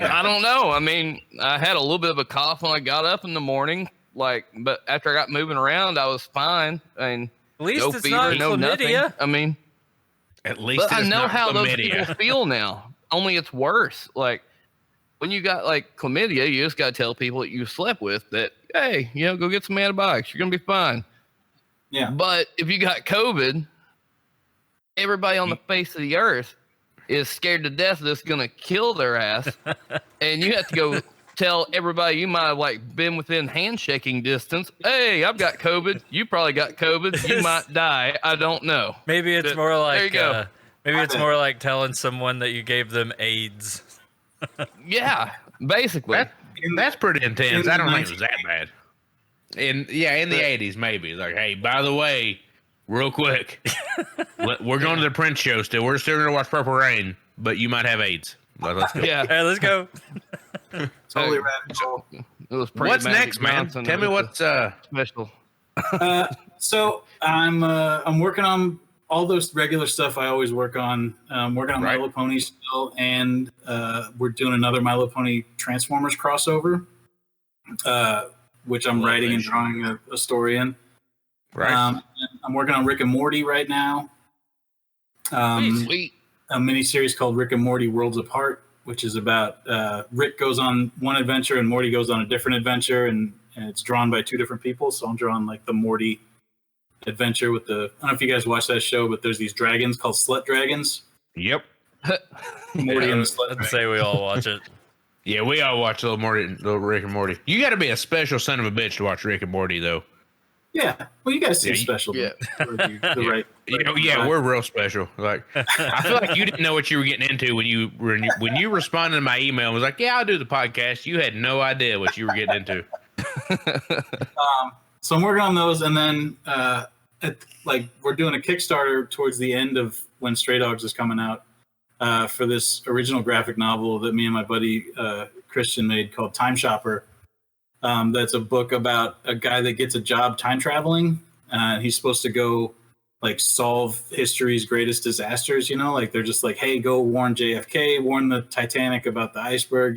I don't know. I mean, I had a little bit of a cough when I got up in the morning, like, but after I got moving around, I was fine. I mean, at least no it's fever, not no chlamydia. nothing. I mean, at least I know how chlamydia. those people feel now. Only it's worse. Like, when you got like chlamydia, you just got to tell people that you slept with that, hey, go get some antibiotics. You're gonna be fine. Yeah. But if you got COVID, everybody on the face of the earth is scared to death that it's going to kill their ass. And you have to go tell everybody you might have like been within handshaking distance. Hey, I've got COVID. You probably got COVID. You might die. I don't know. Maybe it's more like, there you go. Maybe it's more like telling someone that you gave them AIDS. Yeah, basically. That's pretty intense. I don't think it was that bad. In the 80s, maybe. Like, hey, by the way, real quick, we're going to the Prince show still. We're still going to watch Purple Rain, but you might have AIDS. Let's go. Yeah. Hey, let's go. Totally radical. It was what's next, man? Tell me what's special. So I'm working on all those regular stuff I always work on. Working on My Little Pony still, and we're doing another My Little Pony Transformers crossover. Which I'm writing and drawing a story in. Right. I'm working on Rick and Morty right now. Sweet. A mini series called Rick and Morty Worlds Apart, which is about Rick goes on one adventure and Morty goes on a different adventure, and it's drawn by 2 different people. So I'm drawing like the Morty adventure with I don't know if you guys watch that show, but there's these dragons called slut dragons. Yep. Morty and the slut. I'd say we all watch it. Yeah, we all watch little Rick and Morty. You got to be a special son of a bitch to watch Rick and Morty, though. Yeah, well, you guys seem special. Yeah, we're real special. Like, I feel like you didn't know what you were getting into when you responded to my email and was like, "Yeah, I'll do the podcast." You had no idea what you were getting into. So I'm working on those, and then we're doing a Kickstarter towards the end of when Stray Dogs is coming out. For this original graphic novel that me and my buddy Christian made called Time Shopper. That's a book about a guy that gets a job time traveling. He's supposed to go like solve history's greatest disasters, like they're just like, hey, go warn JFK, warn the Titanic about the iceberg,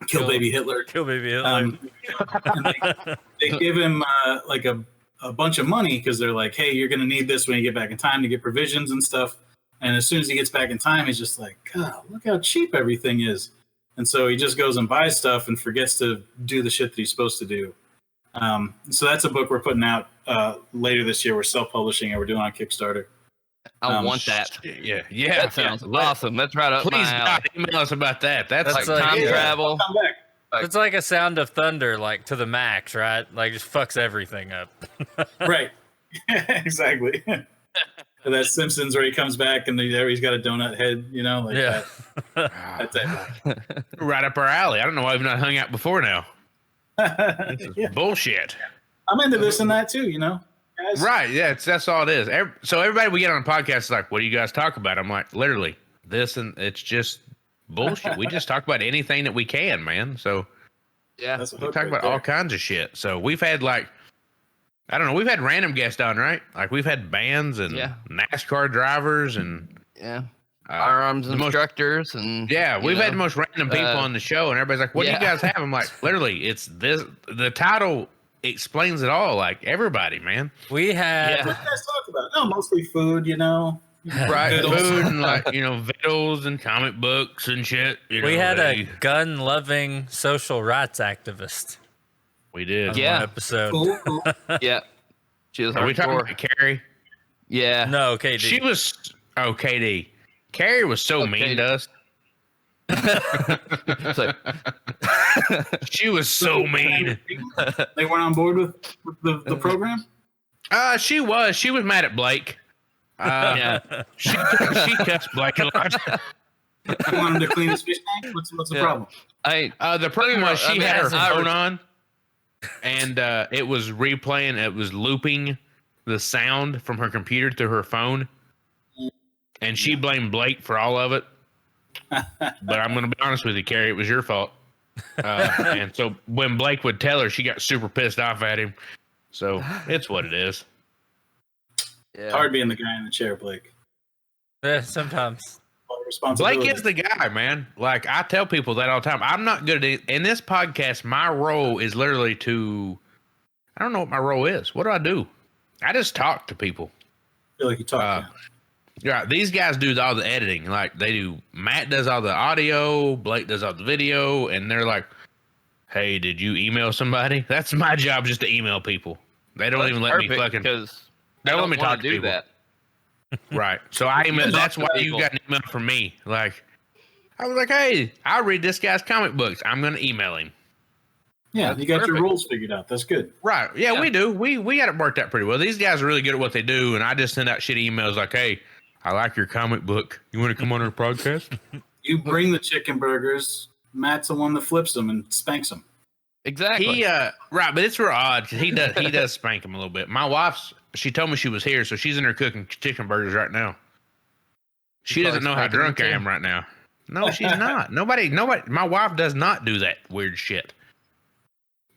kill baby Hitler. Kill baby Hitler. They give him like a bunch of money because they're like, hey, you're going to need this when you get back in time to get provisions and stuff. And as soon as he gets back in time, he's just like, God, look how cheap everything is. And so he just goes and buys stuff and forgets to do the shit that he's supposed to do. So that's a book we're putting out later this year. We're self-publishing and we're doing on Kickstarter. I want that. Yeah. That sounds awesome. That's right up my alley. Please email us about that. That's like time travel. It's like a Sound of Thunder, like to the max, right? Like just fucks everything up. Right. Exactly. That Simpsons where he comes back and he's got a donut head, like that. That's it. Right up our alley. I don't know why we've not hung out before now. This is bullshit. I'm into this and that too, guys. Right. Yeah. That's all it is. So everybody we get on the podcast is like, what do you guys talk about? I'm like, literally this, and it's just bullshit. We just talk about anything that we can, man. So Yeah. we talk about all kinds of shit. So we've had like, I don't know, we've had random guests on, right? Like we've had bands and NASCAR drivers and firearms instructors and we've had the most random people on the show, and everybody's like, what do you guys have? I'm like, literally, it's this. The title explains it all. Like everybody, man. We had What do you guys talk about? No, mostly food, Right, food and like vittles and comic books and shit. We had a gun-loving social rights activist. We did. On one episode. Cool. Yeah. She was Are we talking about Carrie? Yeah. No, KD. She was KD. Carrie was so mean to us. She was so mean. They weren't on board with the program? She was mad at Blake. She cussed Blake a lot. You want him to clean his fish tank? What's the problem? The problem was she had her phone on, and it was replaying. It was looping the sound from her computer to her phone, and she blamed Blake for all of it. But I'm going to be honest with you, Carrie, it was your fault. And so when Blake would tell her, she got super pissed off at him. So it's what it is. Yeah. Hard being the guy in the chair, Blake. Yeah, sometimes. Blake is the guy, man. Like I tell people that all the time. I'm not good at it. In this podcast, my role is literally I don't know what my role is. What do? I just talk to people. I feel like you talk. Yeah, these guys do all the editing. Like they do. Matt does all the audio. Blake does all the video, and they're like, "Hey, did you email somebody?" That's my job, just to email people. They don't even let me fucking. Because they don't let me talk to people. That. Right. So I email. That's why you got an email from me. Like, I was like, "Hey, I read this guy's comic books. I'm gonna email him." Yeah, you got your rules figured out. That's good. Right. Yeah, we do. We got it worked out pretty well. These guys are really good at what they do, and I just send out shitty emails like, "Hey, I like your comic book. You want to come on our podcast?" You bring the chicken burgers. Matt's the one that flips them and spanks them. Exactly. Right, but it's real odd because he does spank him a little bit. My she told me she was here, so she's in there cooking chicken burgers right now. She doesn't know how drunk I am right now. No, she's not. Nobody. My wife does not do that weird shit.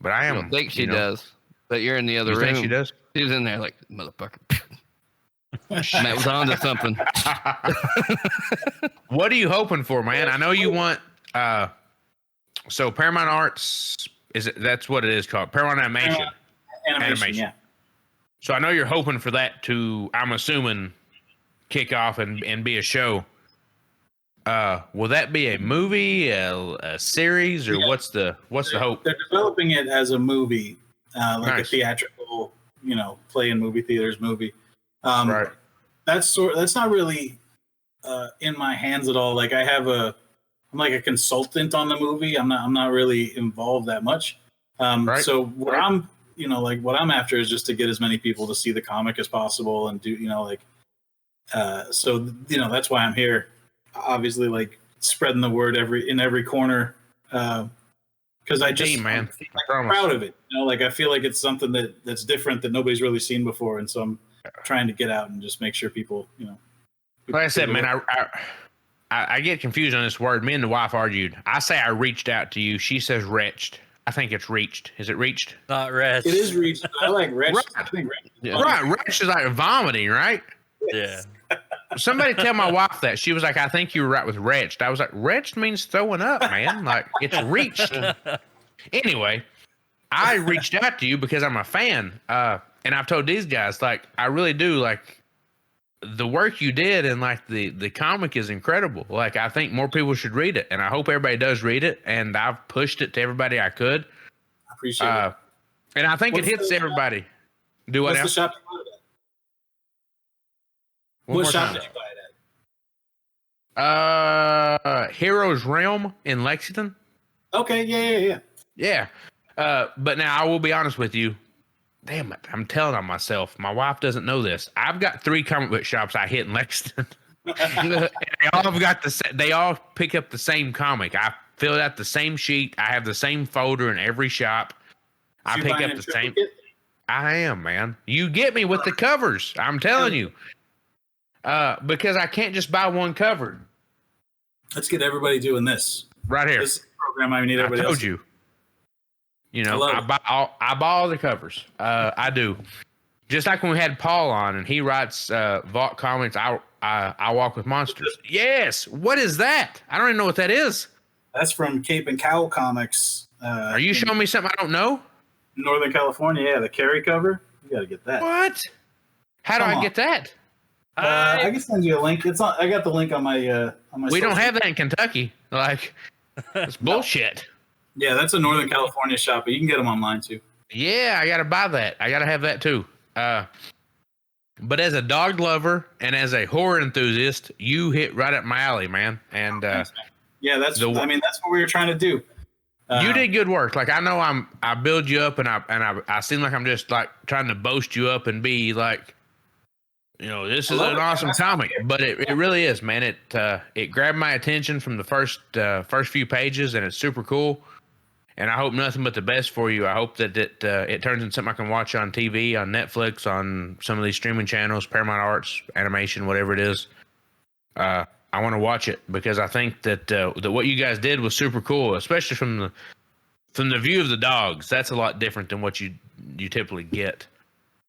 But I am. I don't think she does. But you're in the other room. Think she does? She was in there like, motherfucker. Matt was on to something. What are you hoping for, man? I know you want. So Paramount Arts that's what it is called. Paramount Animation. Yeah. So I know you're hoping for that to, I'm assuming, kick off and be a show. Will that be a movie, a series, or what's the hope? They're developing it as a movie, like a theatrical, play in movie theaters movie. Right. That's not really in my hands at all. Like I'm like a consultant on the movie. I'm not really involved that much. Right. So what what I'm after is just to get as many people to see the comic as possible and do, so that's why I'm here. Obviously, like spreading the word in every corner. Because I'm proud of it. I feel like it's something that's different that nobody's really seen before. And so I'm trying to get out and just make sure people, Like I said, man, I get confused on this word. Me and the wife argued. I say I reached out to you. She says retched. I think it's reached. Is it reached? Not retched. It is reached. I like retched. Right. I think retched. Yeah. Right. Retched is like vomiting, right? Yeah. Somebody tell my wife that. She was like, I think you were right with retched. I was like, retched means throwing up, man. Like, it's reached. Anyway, I reached out to you because I'm a fan. And I've told these guys, like, I really do, like, the work you did and, like, the comic is incredible. Like, I think more people should read it. And I hope everybody does read it. And I've pushed it to everybody I could. I appreciate it. And I think it hits everybody. Do what What's else? the shop you bought it at? What shop did you buy it at? Heroes Realm in Lexington. Okay, yeah. Yeah. But now I will be honest with you. Damn it, I'm telling on myself. My wife doesn't know this. I've got 3 comic book shops I hit in Lexington. And they all pick up the same comic. I filled out the same sheet. I have the same folder in every shop. I pick up the same. I am, man. You get me with the covers. I'm telling you. Because I can't just buy one cover. Let's get everybody doing this. Right here. This program, I need everybody I told else. you. You know, I buy all the covers. I do. Just like when we had Paul on and he writes Vault Comics, I Walk with Monsters. Yes. What is that? I don't even know what that is. That's from Cape and Cowl Comics. Are you showing me something I don't know? Northern California, yeah, the Carry cover. You got to get that. What? How do I get that? I can send you a link. It's on. I got the link on my We don't have that in Kentucky. Like, it's bullshit. Yeah, that's a Northern California shop, but you can get them online too. Yeah, I got to buy that. I got to have that too. But as a dog lover and as a horror enthusiast, you hit right up my alley, man. And yeah, that's what we were trying to do. You did good work. Like, I know I build you up and I seem like I'm just like trying to boast you up and be like, you know, this is an awesome comic, but it really is, man. It grabbed my attention from the first few pages, and it's super cool. And I hope nothing but the best for you. I hope that it turns into something I can watch on TV, on Netflix, on some of these streaming channels, Paramount Arts, Animation, whatever it is. I want to watch it because I think that what you guys did was super cool, especially from the view of the dogs. That's a lot different than what you typically get.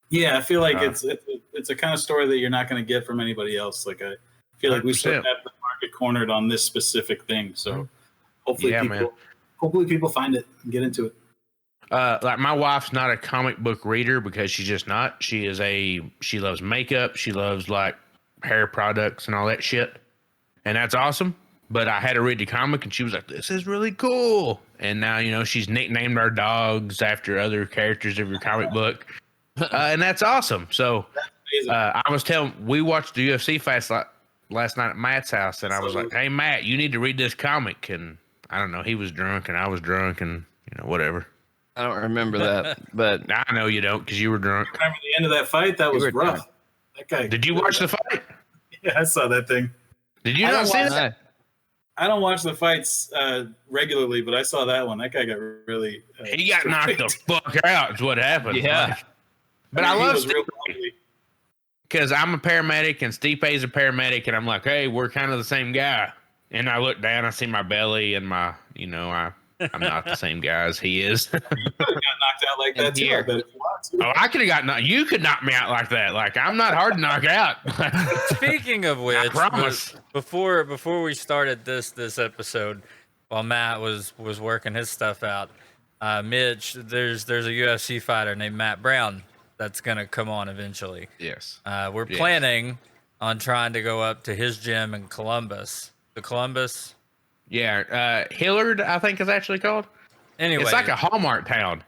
Yeah, I feel like it's a kind of story that you're not going to get from anybody else. Like, I feel like we sort of have the market cornered on this specific thing. So hopefully people find it and get into it. Like, my wife's not a comic book reader because she's just not. She loves makeup. She loves like hair products and all that shit. And that's awesome. But I had her read the comic and she was like, this is really cool. And now, you know, she's nicknamed our dogs after other characters of your comic book. And that's awesome. So we watched the UFC fights last night at Matt's house. And I was like, hey, Matt, you need to read this comic. And I don't know, he was drunk and I was drunk and, you know, whatever. I don't remember that, but I know you don't because you were drunk. Remember the end of that fight? That was rough. Drunk. That guy. Did you watch the fight? Yeah, I saw that thing. Did you not see that? I don't watch the fights regularly, but I saw that one. That guy got really. He got knocked the fuck out. Is what happened. Yeah. Like, but I love Stipe because I'm a paramedic and Stipe's a paramedic, and I'm like, hey, we're kind of the same guy. And I look down, I see my belly, and I'm not the same guy as he is. You could have got knocked out like that too. I bet if you want to. Oh, I could have got knocked. You could knock me out like that. Like, I'm not hard to knock out. Speaking of which, I promise. Before we started this episode, while Matt was working his stuff out, Mitch, there's a UFC fighter named Matt Brown that's gonna come on eventually. Yes. We're planning on trying to go up to his gym in Columbus. Columbus. Yeah, Hillard, I think is actually called. Anyway, it's like a Hallmark town.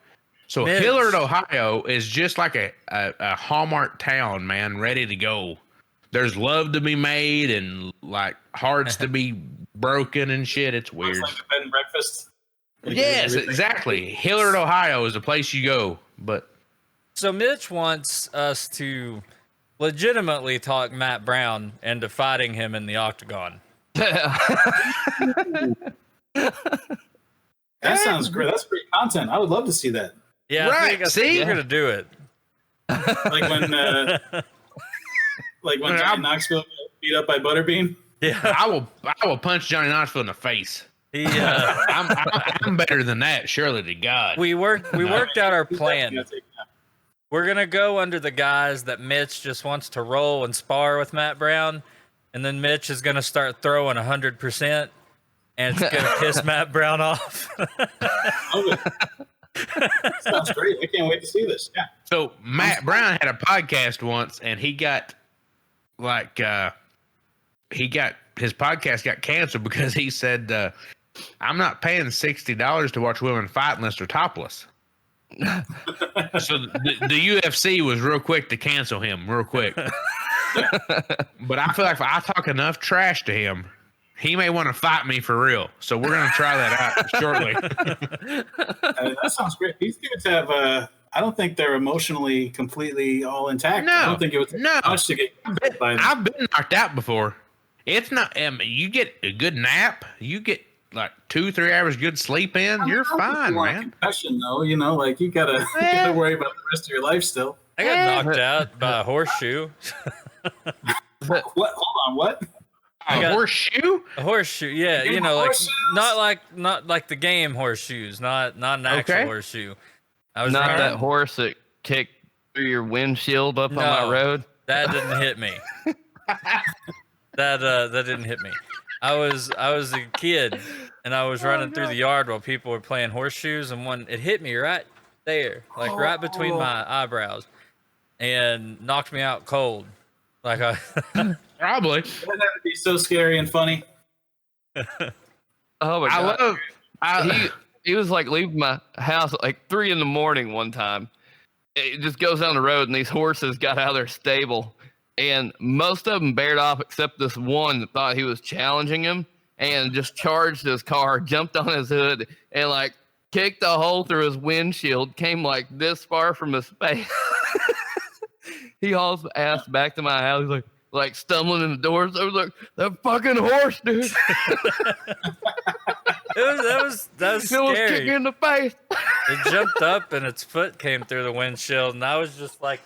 So Mitch, Hillard, Ohio, is just like a Hallmark town, man, ready to go. There's love to be made and like hearts to be broken and shit. It's weird. It's like a bed and breakfast. Yes, exactly. Hillard, Ohio is the place you go. But so Mitch wants us to legitimately talk Matt Brown into fighting him in the octagon. That sounds great. That's great content. I would love to see that. Yeah, right. I think we're gonna do it. Like when Johnny Knoxville got beat up by Butterbean. Yeah, I will punch Johnny Knoxville in the face. I'm better than that. Surely to God. We worked out our plan. We're gonna go under the guise that Mitch just wants to roll and spar with Matt Brown. And then Mitch is going to start throwing 100%, and it's going to piss Matt Brown off. Sounds great. I can't wait to see this. Yeah. So Matt Brown had a podcast once, and he got his podcast got canceled because he said, I'm not paying $60 to watch women fight unless they're topless. So the UFC was real quick to cancel him real quick. But I feel like if I talk enough trash to him, he may want to fight me for real. So we're going to try that out shortly. That sounds great. These dudes have, I don't think they're emotionally completely all intact. No, I don't think it was much to get by them. I've been knocked out before. It's not, you get a good nap. You get like 2-3 hours good sleep in, you're fine, man. Concussion, though, like you gotta worry about the rest of your life still. I got knocked out by a horseshoe. What? Hold on, what? A horseshoe? A horseshoe, yeah. Not like the game horseshoes, not an actual horseshoe. I was not that horse that kicked through your windshield up on my road. That didn't hit me. that didn't hit me. I was a kid and I was running through the yard while people were playing horseshoes, and it hit me right there, like right between my eyebrows, and knocked me out cold. Like probably. That would be so scary and funny. Oh my God! He was like leaving my house at like 3 a.m. one time. It just goes down the road, and these horses got out of their stable, and most of them bared off except this one that thought he was challenging him, and just charged his car, jumped on his hood, and like kicked a hole through his windshield. Came like this far from his face. He hauls ass back to my house. He's like stumbling in the doors. I was like, that fucking horse, dude. That was scary. It was kicking in the face. It jumped up and its foot came through the windshield, and I was just like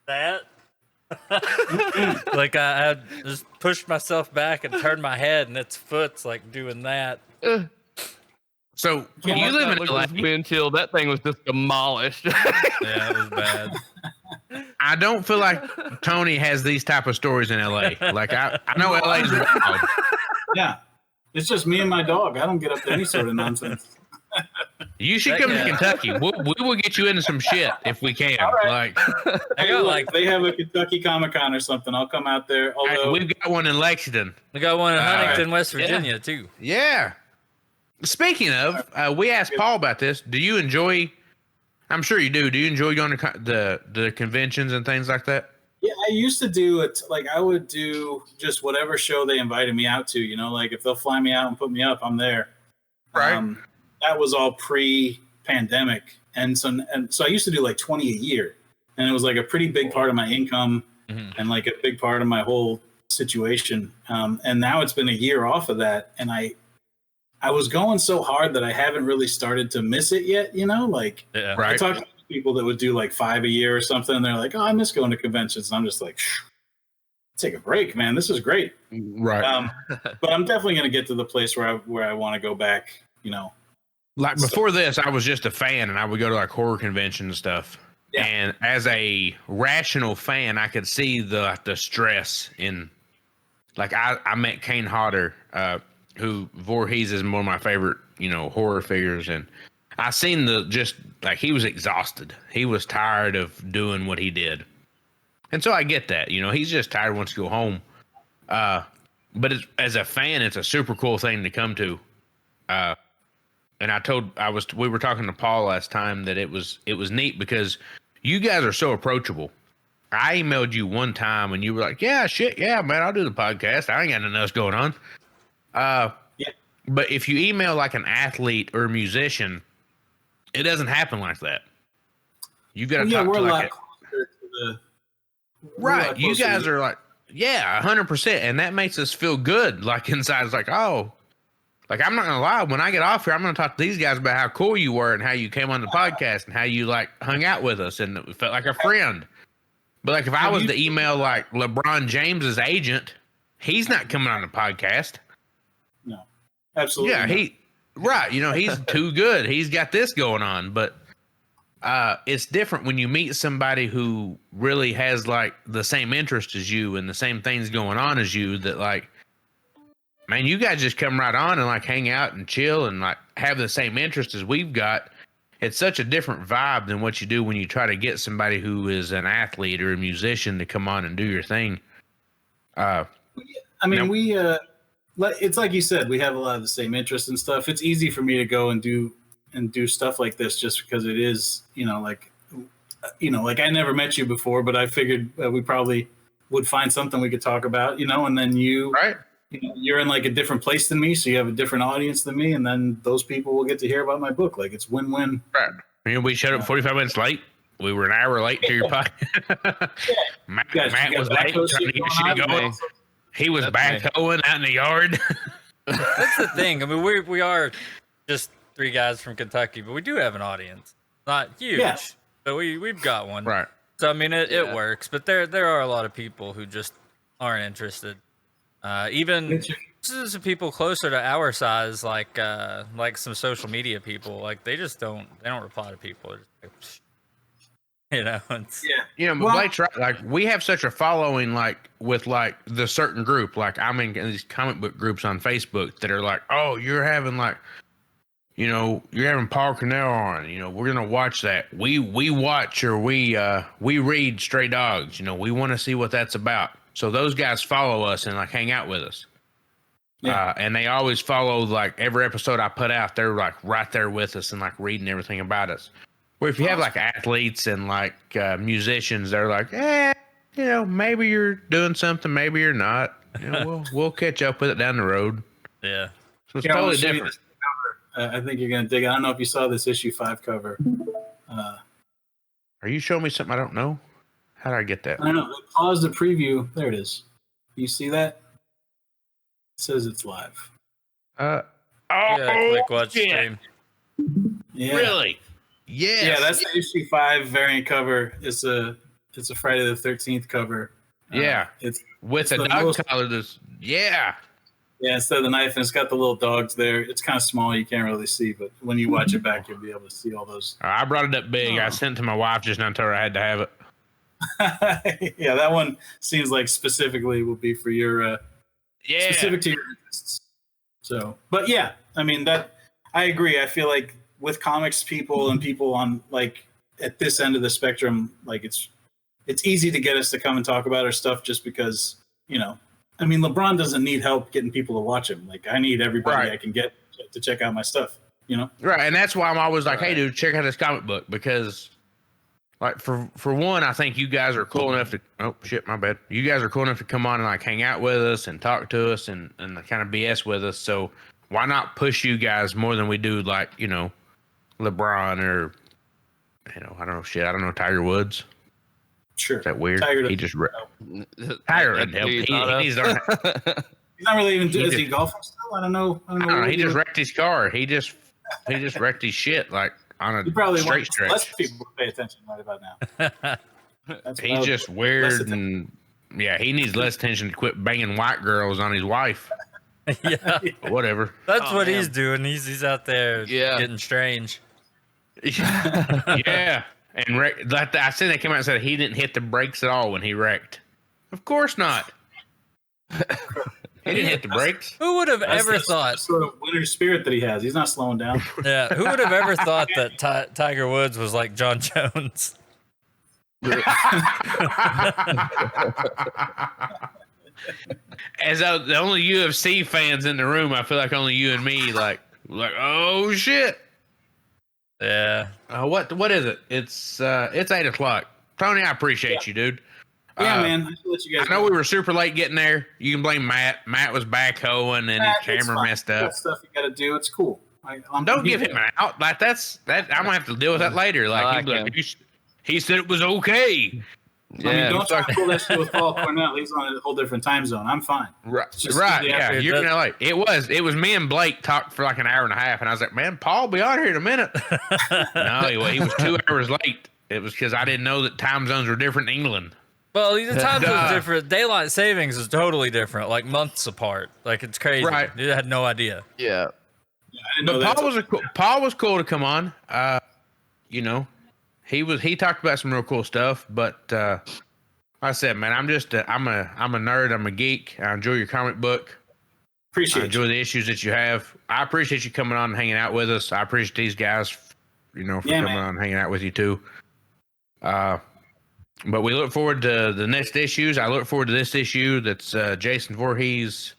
that. Like I just pushed myself back and turned my head, and its foot's like doing that. So you live in LA. Windshield, that thing was just demolished. Yeah, it was bad. I don't feel like Tony has these type of stories in LA. Like I know LA's wild. Yeah, it's just me and my dog. I don't get up to any sort of nonsense. You should come to Kentucky. We will get you into some shit if we can. Right. Like they have a Kentucky Comic-Con or something. I'll come out there. Although we've got one in Lexington. We got one in Huntington, West Virginia too. Yeah. Speaking of, we asked Paul about this. Do you enjoy? I'm sure you do. Do you enjoy going to the conventions and things like that? Yeah, I used to do it. Like I would do just whatever show they invited me out to. Like if they'll fly me out and put me up, I'm there. Right. That was all pre-pandemic, and so I used to do like 20 a year, and it was like a pretty big part of my income, and like a big part of my whole situation. And now it's been a year off of that, and I was going so hard that I haven't really started to miss it yet. I talked to people that would do like 5 a year or something, and they're like, "Oh, I miss going to conventions." And I'm just like, take a break, man. This is great. Right. But I'm definitely going to get to the place where I want to go back. Like before this, I was just a fan, and I would go to like horror conventions and stuff. Yeah. And as a rational fan, I could see the stress in. Like I met Kane Hodder, who Voorhees is one of my favorite, horror figures, and I seen he was exhausted. He was tired of doing what he did, and so I get that. He's just tired, wants to go home. But as a fan, it's a super cool thing to come to. And we were talking to Paul last time that it was neat because you guys are so approachable. I emailed you one time and you were like, yeah, man, I'll do the podcast. I ain't got nothing else going on. But if you email like an athlete or a musician, it doesn't happen like that. You got to talk to like closer to the right. You guys are like, 100%. And that makes us feel good. Like inside, it's like, oh, like, I'm not going to lie. When I get off here, I'm going to talk to these guys about how cool you were and how you came on the podcast and how you, like, hung out with us and it felt like a friend. But, like, if I was to email, like, LeBron James's agent, he's not coming on the podcast. No, absolutely Yeah, he's too good. He's got this going on. But it's different when you meet somebody who really has, like, the same interest as you and the same things going on as you that, like, man, you guys just come right on and like hang out and chill and like have the same interest as we've got. It's such a different vibe than what you do when you try to get somebody who is an athlete or a musician to come on and do your thing. It's like you said, we have a lot of the same interests and stuff. It's easy for me to go and do stuff like this just because it is, like I never met you before, but I figured we probably would find something we could talk about, and then you. Right. You're in like a different place than me, so you have a different audience than me, and then those people will get to hear about my book. Like it's win-win. Right. We showed up 45 minutes late. We were an hour late to your podcast. Matt was late trying to get shit going. He was backhoeing out in the yard. That's the thing. I mean, we are just three guys from Kentucky, but we do have an audience. Not huge, but we've got one. Right. So I mean, it works. But there are a lot of people who just aren't interested. Even some people closer to our size, like some social media people, like they don't reply to people. It's, it's, but Blake's right. Like we have such a following, like with like the certain group. Like I'm in these comic book groups on Facebook that are like, oh, you're having like, you're having Paul Cornell on. We're gonna watch that. We watch or we read Stray Dogs. We want to see what that's about. So those guys follow us and like hang out with us. Yeah. And they always follow like every episode I put out. They're like right there with us and like reading everything about us. Where if you have like athletes and like musicians, they're like, maybe you're doing something, maybe you're not. We'll catch up with it down the road. Yeah. So it's totally different. I think you're gonna dig it. I don't know if you saw this issue 5 cover. Are you showing me something I don't know? How did I get that? I don't know. Pause the preview. There it is. You see that? It says it's live. Click watch stream. Yeah. Really? Yes. Yeah, that's the issue 5 variant cover. It's a Friday the 13th cover. It's with a dog collar. Yeah, instead of the knife, and it's got the little dogs there. It's kind of small, you can't really see, but when you watch it back, you'll be able to see all those. I brought it up big. I sent it to my wife just now, told her I had to have it. Yeah, that one seems like specifically will be for your specific to your interests. So, but yeah, I mean that I agree. I feel like with comics people and people on like at this end of the spectrum, like it's easy to get us to come and talk about our stuff just because, I mean, LeBron doesn't need help getting people to watch him. Like I need everybody I can get to check out my stuff, Right. And that's why I'm always like, hey dude, check out this comic book because like for one, I think you guys are cool enough to, oh shit, my bad. You guys are cool enough to come on and like hang out with us and talk to us and kind of BS with us. So why not push you guys more than we do like, LeBron or, I don't know shit. I don't know, Tiger Woods. Sure. Is that weird? Tiger he just Tiger doesn't help. He's not really even. Is he golfing still? I don't know. He just wrecked his car. He just wrecked his shit like on a straight stretch. Less people pay attention right about now. He's just weird and he needs less attention to quit banging white girls on his wife. Yeah, but whatever. That's what he's doing. He's out there getting strange. Yeah. And I said they came out and said he didn't hit the brakes at all when he wrecked. Of course not. He didn't hit the brakes. Who would have ever thought? Sort of winter spirit that he has. He's not slowing down. Yeah. Who would have ever thought that Tiger Woods was like John Jones? As the only UFC fans in the room, I feel like only you and me like oh shit. Yeah. What is it? It's 8:00. Tony, I appreciate you, dude. Yeah, man. I know we were super late getting there. You can blame Matt. Matt was backhoeing and his camera messed up. That's stuff you got to do. It's cool. Don't give him an out. Like that's that. I'm gonna have to deal with that later. Like, he said it was okay. Yeah. I mean, don't try to pull that shit with Paul Cornell. He's on a whole different time zone. I'm fine. Right. Yeah. You're in LA. It was me and Blake talked for like an hour and a half, and I was like, man, Paul will be out here in a minute. No, he was 2 hours late. It was because I didn't know that time zones were different in England. Well, the times was different. Daylight savings is totally different, like months apart. Like it's crazy. Right. I had no idea. Yeah. But Paul was cool to come on. He talked about some real cool stuff, but like I said, man, I'm a nerd. I'm a geek. I enjoy your comic book. I enjoy the issues that you have. I appreciate you coming on and hanging out with us. I appreciate these guys, for coming on and hanging out with you too. But we look forward to the next issues. I look forward to this issue. That's Jason Voorhees,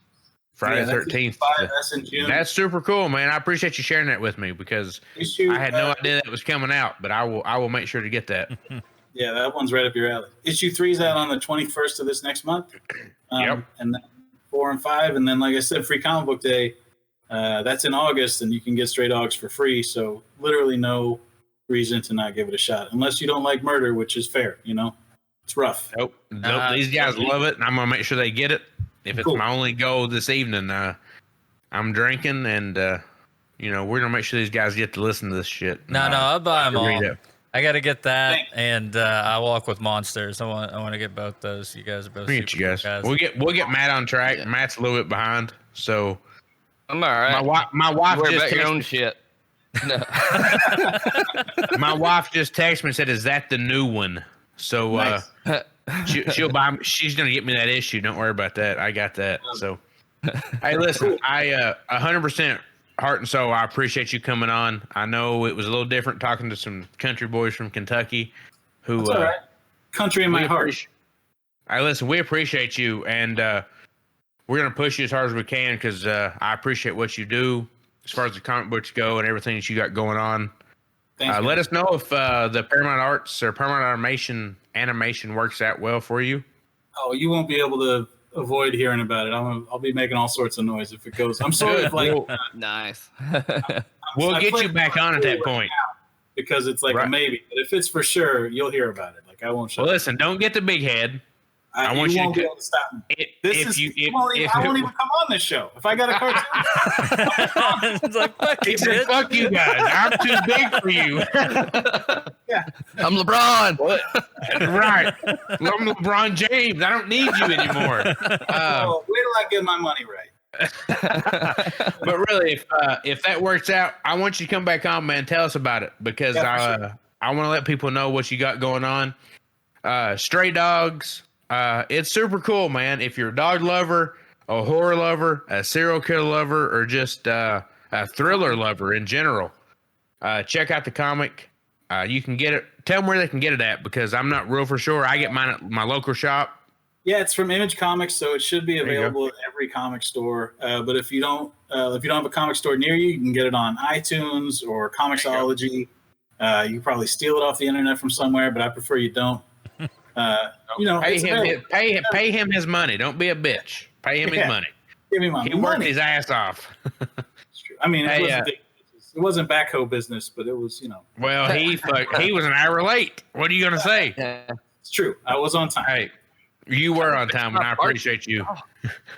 Friday the 13th. That's in June. That's super cool, man. I appreciate you sharing that with me because I had no idea that was coming out, but I will make sure to get that. Yeah, that one's right up your alley. Issue 3 is out on the 21st of this next month. Yep. And then 4 and 5, and then like I said, Free Comic Book Day. That's in August, and you can get Stray Dogs for free. So literally no reason to not give it a shot, unless you don't like murder, which is fair. It's rough. Nope. These guys love it, and I'm gonna make sure they get it. If it's my only goal this evening, I'm I'm drinking, and you know, we're gonna make sure these guys get to listen to this shit. No, I'll buy them all. It. I got to get that, and I walk with monsters. I want to get both those. You guys are both. Get you guys. We'll get Matt on track. Yeah. Matt's a little bit behind, so I'm all right. My wife Worry just about your own shit. No. My wife just texted me and said, "Is that the new one?" So nice. She'll buy. She's gonna get me that issue. Don't worry about that. I got that. So hey, listen, I 100%. Heart and soul, I appreciate you coming on. I know it was a little different talking to some country boys from Kentucky who that's all right. Country in my heart. Hey, listen, we appreciate you, and we're going to push you as hard as we can because I appreciate what you do as far as the comic books go and everything that you got going on. Thanks, let us know if the Paramount Arts or Paramount animation works out well for you. Oh, you won't be able to avoid hearing about it. I'll be making all sorts of noise if it goes. I'm sorry if nice. We'll get you back on at that point because it's like a maybe. But if it's for sure, you'll hear about it. Like I won't. Well, listen, don't get the big head. I want you to be able to stop me. I won't even come on this show if I got a cartoon. It's like fuck you guys. I'm too big for you. Yeah, I'm LeBron. Right. I'm LeBron James. I don't need you anymore. Wait till I get my money right. But really, if that works out, I want you to come back on, man. Tell us about it because I want to let people know what you got going on. Stray Dogs. It's super cool, man. If you're a dog lover, a horror lover, a serial killer lover, or just a thriller lover in general, check out the comic. You can get it. Tell them where they can get it at because I'm not real for sure. I get mine at my local shop. Yeah, it's from Image Comics, so it should be available at every comic store. But if you don't have a comic store near you, you can get it on iTunes or Comixology. You can probably steal it off the internet from somewhere, but I prefer you don't. Pay him his money. Don't be a bitch. Pay him his money. Give me my money. He worked his ass off. It's true. I mean, it wasn't backhoe business, but it was, Well, he was an hour late. What are you gonna say? Yeah, it's true. I was on time. Hey, you were on time, and I appreciate you.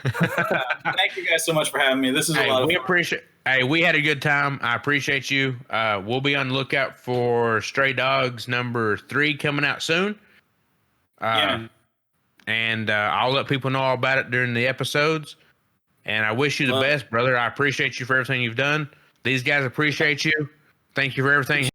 Thank you guys so much for having me. This is a lot of fun. We had a good time. I appreciate you. We'll be on the lookout for Stray Dogs number 3 coming out soon. And I'll let people know all about it during the episodes. And I wish you the best, brother. I appreciate you for everything you've done. These guys appreciate you. Thank you for everything.